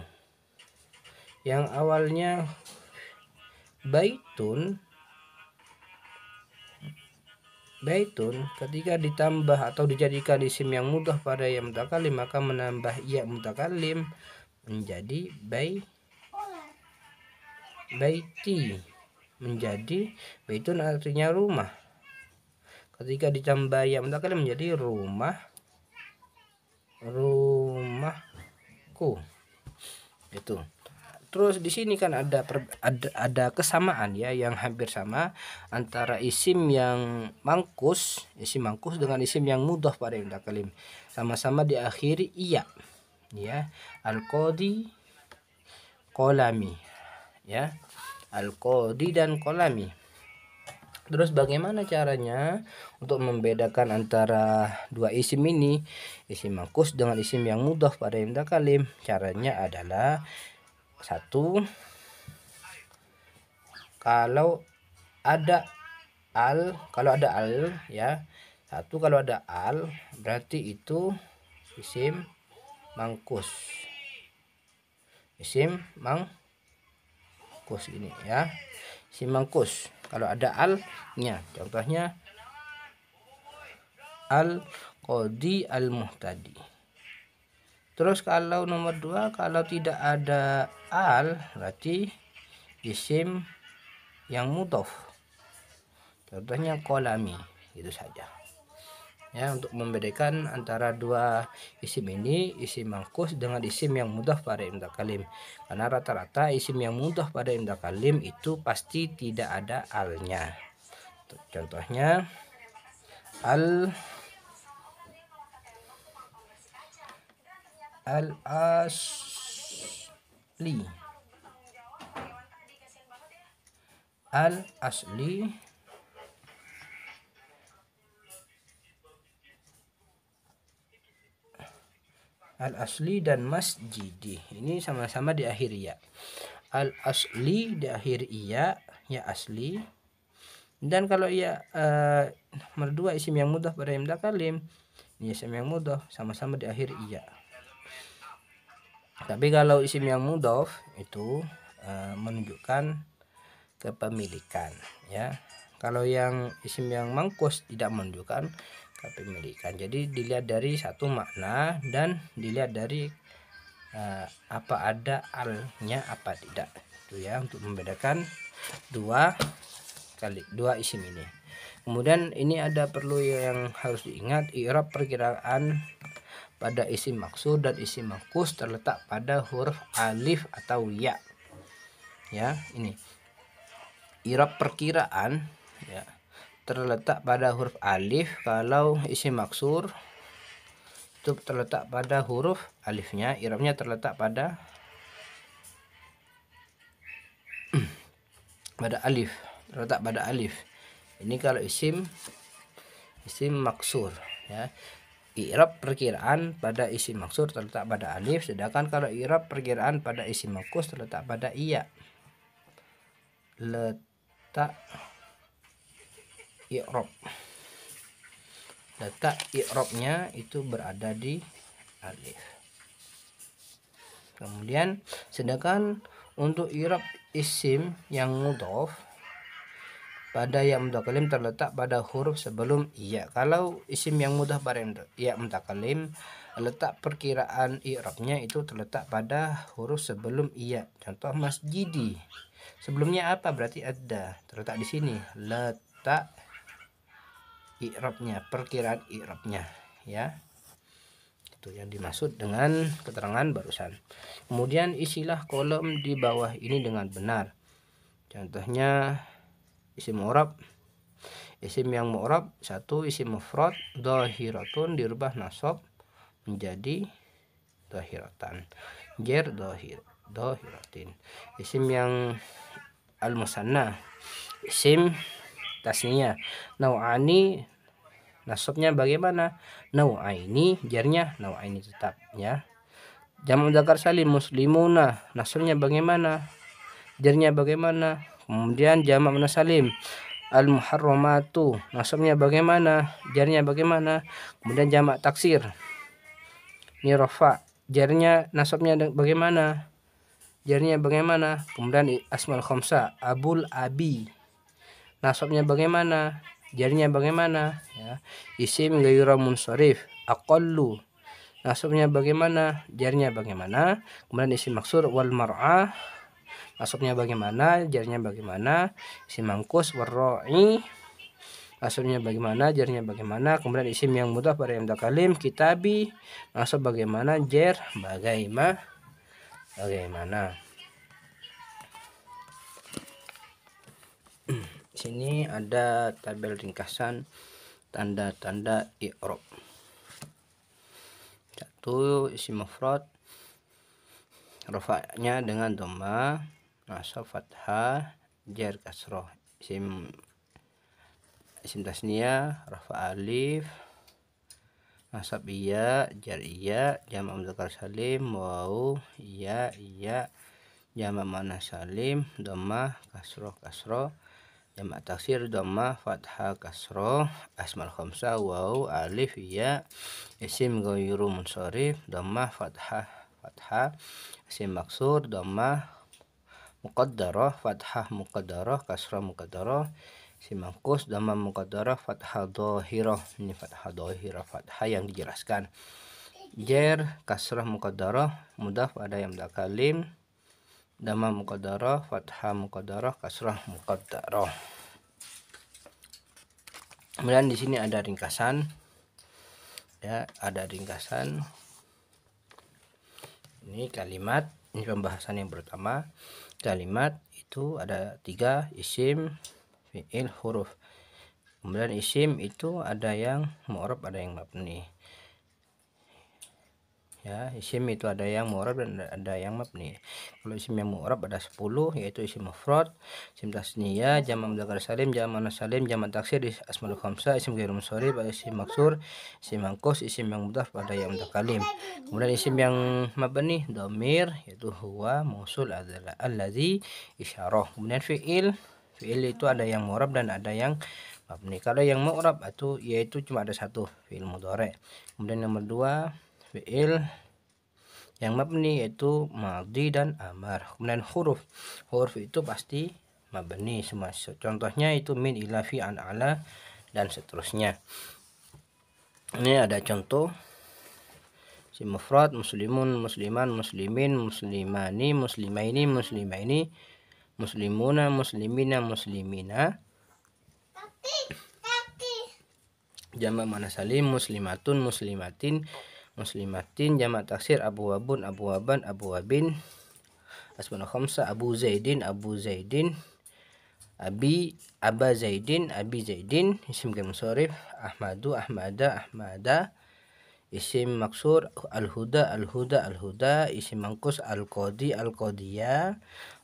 Yang awalnya baitun ketika ditambah atau dijadikan isim yang mudhaf pada ya mutakallim maka menambah ya mutakallim menjadi baiti, menjadi baitun artinya rumah. Ketika ditambah ya mutakallim menjadi rumahku. Itu. Terus di sini kan ada kesamaan ya yang hampir sama antara isim yang mangkus dengan isim yang mudhaf pada yang mutakallim. Sama-sama diakhiri iya. Ya, al-qadi qalami. Ya. Al-qadi dan qalami. Terus bagaimana caranya untuk membedakan antara dua isim ini, isim mangkus dengan isim yang mudhaf pada yang mutakallim? Caranya adalah satu, kalau ada al ya. Satu, kalau ada al berarti itu isim mangkus. Isim mangkus ini ya. Isim mangkus. kalau ada al-nya. Contohnya al-qadi al-muhtadi. Terus kalau nomor 2, kalau tidak ada al, berarti isim yang mudhof. Contohnya kolami, itu saja. Ya, untuk membedakan antara dua isim ini, isim mangkus dengan isim yang mudhof pada mutakalim. Karena rata-rata isim yang mudhof pada mutakalim itu pasti tidak ada alnya. Contohnya al-asli. Al-asli dan masjidi ini sama-sama di akhir ya. Al-asli di akhir ya asli. Dan kalau ya nomor 2 isim yang mudhof pada mutakalim, ini isim yang mudhof sama-sama di akhir iya. Tapi kalau isim yang mudhof itu menunjukkan kepemilikan ya. Kalau yang isim yang mangkus tidak menunjukkan kepemilikan. Jadi dilihat dari satu makna dan dilihat dari apa ada al-nya apa tidak. Itu ya, untuk membedakan dua isim ini. Kemudian ini ada perlu yang harus diingat, i'rab perkiraan pada isim maksud dan isim mangkus terletak pada huruf alif atau ya. Ya, ini i'rab perkiraan ya terletak pada huruf alif. Kalau isim maksur itu terletak pada huruf alifnya, i'rabnya terletak pada alif, terletak pada alif. Ini kalau isim maksur ya. I'rab perkiraan pada isim maksur terletak pada alif, sedangkan kalau i'rab perkiraan pada isim mangkus terletak pada iya. Letak i'rabnya itu berada di alif. Kemudian sedangkan untuk i'rab isim yang mudhof pada ya mutakalim terletak pada huruf sebelum iya. Kalau isim yang mudhof pada ya mutakalim, letak perkiraan i'rabnya itu terletak pada huruf sebelum iya. Contoh masjidi, sebelumnya apa? Berarti ada, terletak di sini. Letak i'rabnya, perkiraan i'rabnya ya. Itu yang dimaksud dengan keterangan barusan. Kemudian isilah kolom di bawah ini dengan benar. Contohnya isim mu'rab. Isim yang mu'rab, 1 isim mufrad dhahiratun dirubah nasab menjadi dhahiratan. Jer dhahiratin. Isim yang al-musanna, isim tasniyah. Nau'ani nasabnya bagaimana? Nau'aini, jarnya nau'aini tetap ya. Jamak mudzakkar salim muslimuna, nasabnya bagaimana? Jarnya bagaimana? Kemudian jamak muannas salim al-muharramatu, nasabnya bagaimana? Jarnya bagaimana? Kemudian jamak taksir ini rafa, jarnya nasabnya bagaimana? Jarnya bagaimana? Kemudian asmaul khamsa abul abi, nasabnya bagaimana? Jarnya bagaimana ya. Isim ghairu munsharif aqallu, nasabnya bagaimana? Jarnya bagaimana? Kemudian isim maksur wal mar'ah, nasabnya bagaimana? Jarnya bagaimana? Isim mangkus warra'i, nasabnya bagaimana? Jarnya bagaimana? Kemudian isim yang mudhof pada mutakalim kitabi, nasab bagaimana? Jar bagaimana? Sini ada tabel ringkasan tanda-tanda i'rab. 1 isim mufrad, rafa'nya dengan dhamma, nasab fathah, jar kasroh. Isim tasniyah, rafa alif, nasab iya, jar iya, jamak mudzakkar salim waw iya, jamak muannas salim dhammah kasroh, jamak taksir dhammah fathah kasroh, asmaul khamsah waw alif iya, isim ghairu munsharif dhammah fathah, isim maksur dhammah muqaddarah, fathah muqaddarah, kasrah muqaddarah, isim mangkus, dhamma muqaddarah, fathah dhahirah. Ini fathah dhahirah, fathah yang dijelaskan. Jer, kasrah muqaddarah, mudhaf ada yang mutakalim, dhamma muqaddarah, fathah muqaddarah, kasrah muqaddarah. Kemudian di sini ada ringkasan, ya, ada ringkasan. Ini kalimat, ini pembahasan yang pertama. Kalimat itu ada 3, isim, fi'il, huruf. Kemudian isim itu ada yang mu'rab, ada yang mabni. Ya, isim itu ada yang mu'rab dan ada yang mabni. Kalau isim yang mu'rab ada 10, yaitu isim mufrad, isim tasniyah, jamak mudzakkar salim, jamak muannas salim, jamak taksir, asmaul khamsah, isim ghairu munsharif, isim maksur, isim mangkus, isim yang mudhaf, ada yang mutakalim. Kemudian isim yang mabni, dhamir, yaitu huwa, mausul, adalah, allazi, isyarah. Kemudian fi'il itu ada yang mu'rab dan ada yang mabni. Kalau yang mu'rab itu yaitu cuma ada 1, fi'il mudhari'. Kemudian nomor 2, fi'il yang mabni yaitu madhi dan amar. Kemudian huruf itu pasti mabni semua. Contohnya itu min, ila, fi, an, ala, dan seterusnya. Ini ada contoh isim mufrad, muslimun, musliman, muslimin, muslimani, muslimaini, muslimaini, muslimuna, muslimina, muslimina. Jamak muannas salim, muslimatun, muslimatin, muslimatin, jamak taksir abwabun, abwaban, abwabin, asmaul khamsah, abu zaidin, abu zaidin, abi, aba zaidin, abi zaidin, isim ghairu munsharif, ahmadu, ahmada, ahmada, isim maksur, al-huda, al-huda, al-huda, isim mangkus, al-qadi, al-qadiyah,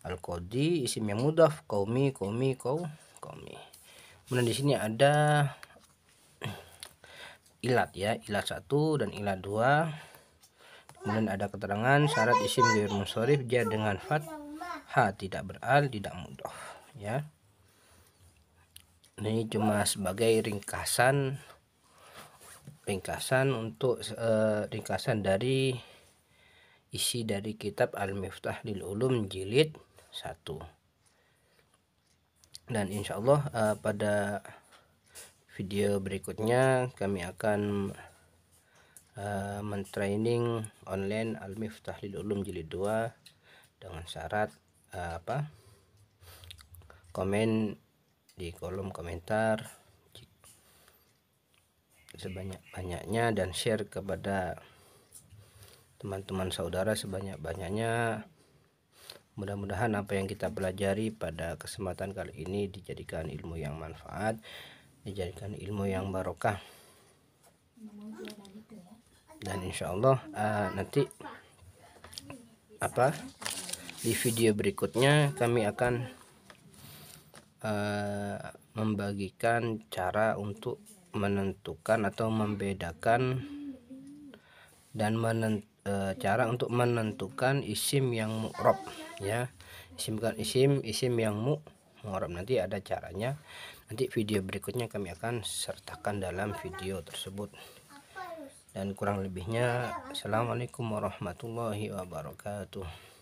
al-qadi, isim yang mudhaf, qaumi, qaumi, qaumi. Kemudian di sini ada ilat, ya, ilat 1 dan ilat 2. Kemudian ada keterangan syarat isim ghairu munsharif, jar dengan fathah, tidak beral, tidak mudhaf, ya. Ini cuma sebagai ringkasan untuk ringkasan dari isi dari kitab Al-Miftah lil Ulum jilid 1. Dan insyaallah pada video berikutnya kami akan mentraining online Al-Miftah lil Ulum jilid 2 dengan syarat komen di kolom komentar sebanyak-banyaknya dan share kepada teman-teman saudara sebanyak-banyaknya. Mudah-mudahan apa yang kita pelajari pada kesempatan kali ini dijadikan ilmu yang manfaat, dijadikan ilmu yang barokah. Dan insyaallah nanti di video berikutnya kami akan membagikan cara untuk menentukan atau membedakan dan cara untuk menentukan isim yang mu'rab, ya. Isim yang mu'rab nanti ada caranya. Nanti video berikutnya kami akan sertakan dalam video tersebut. Dan kurang lebihnya, assalamualaikum warahmatullahi wabarakatuh.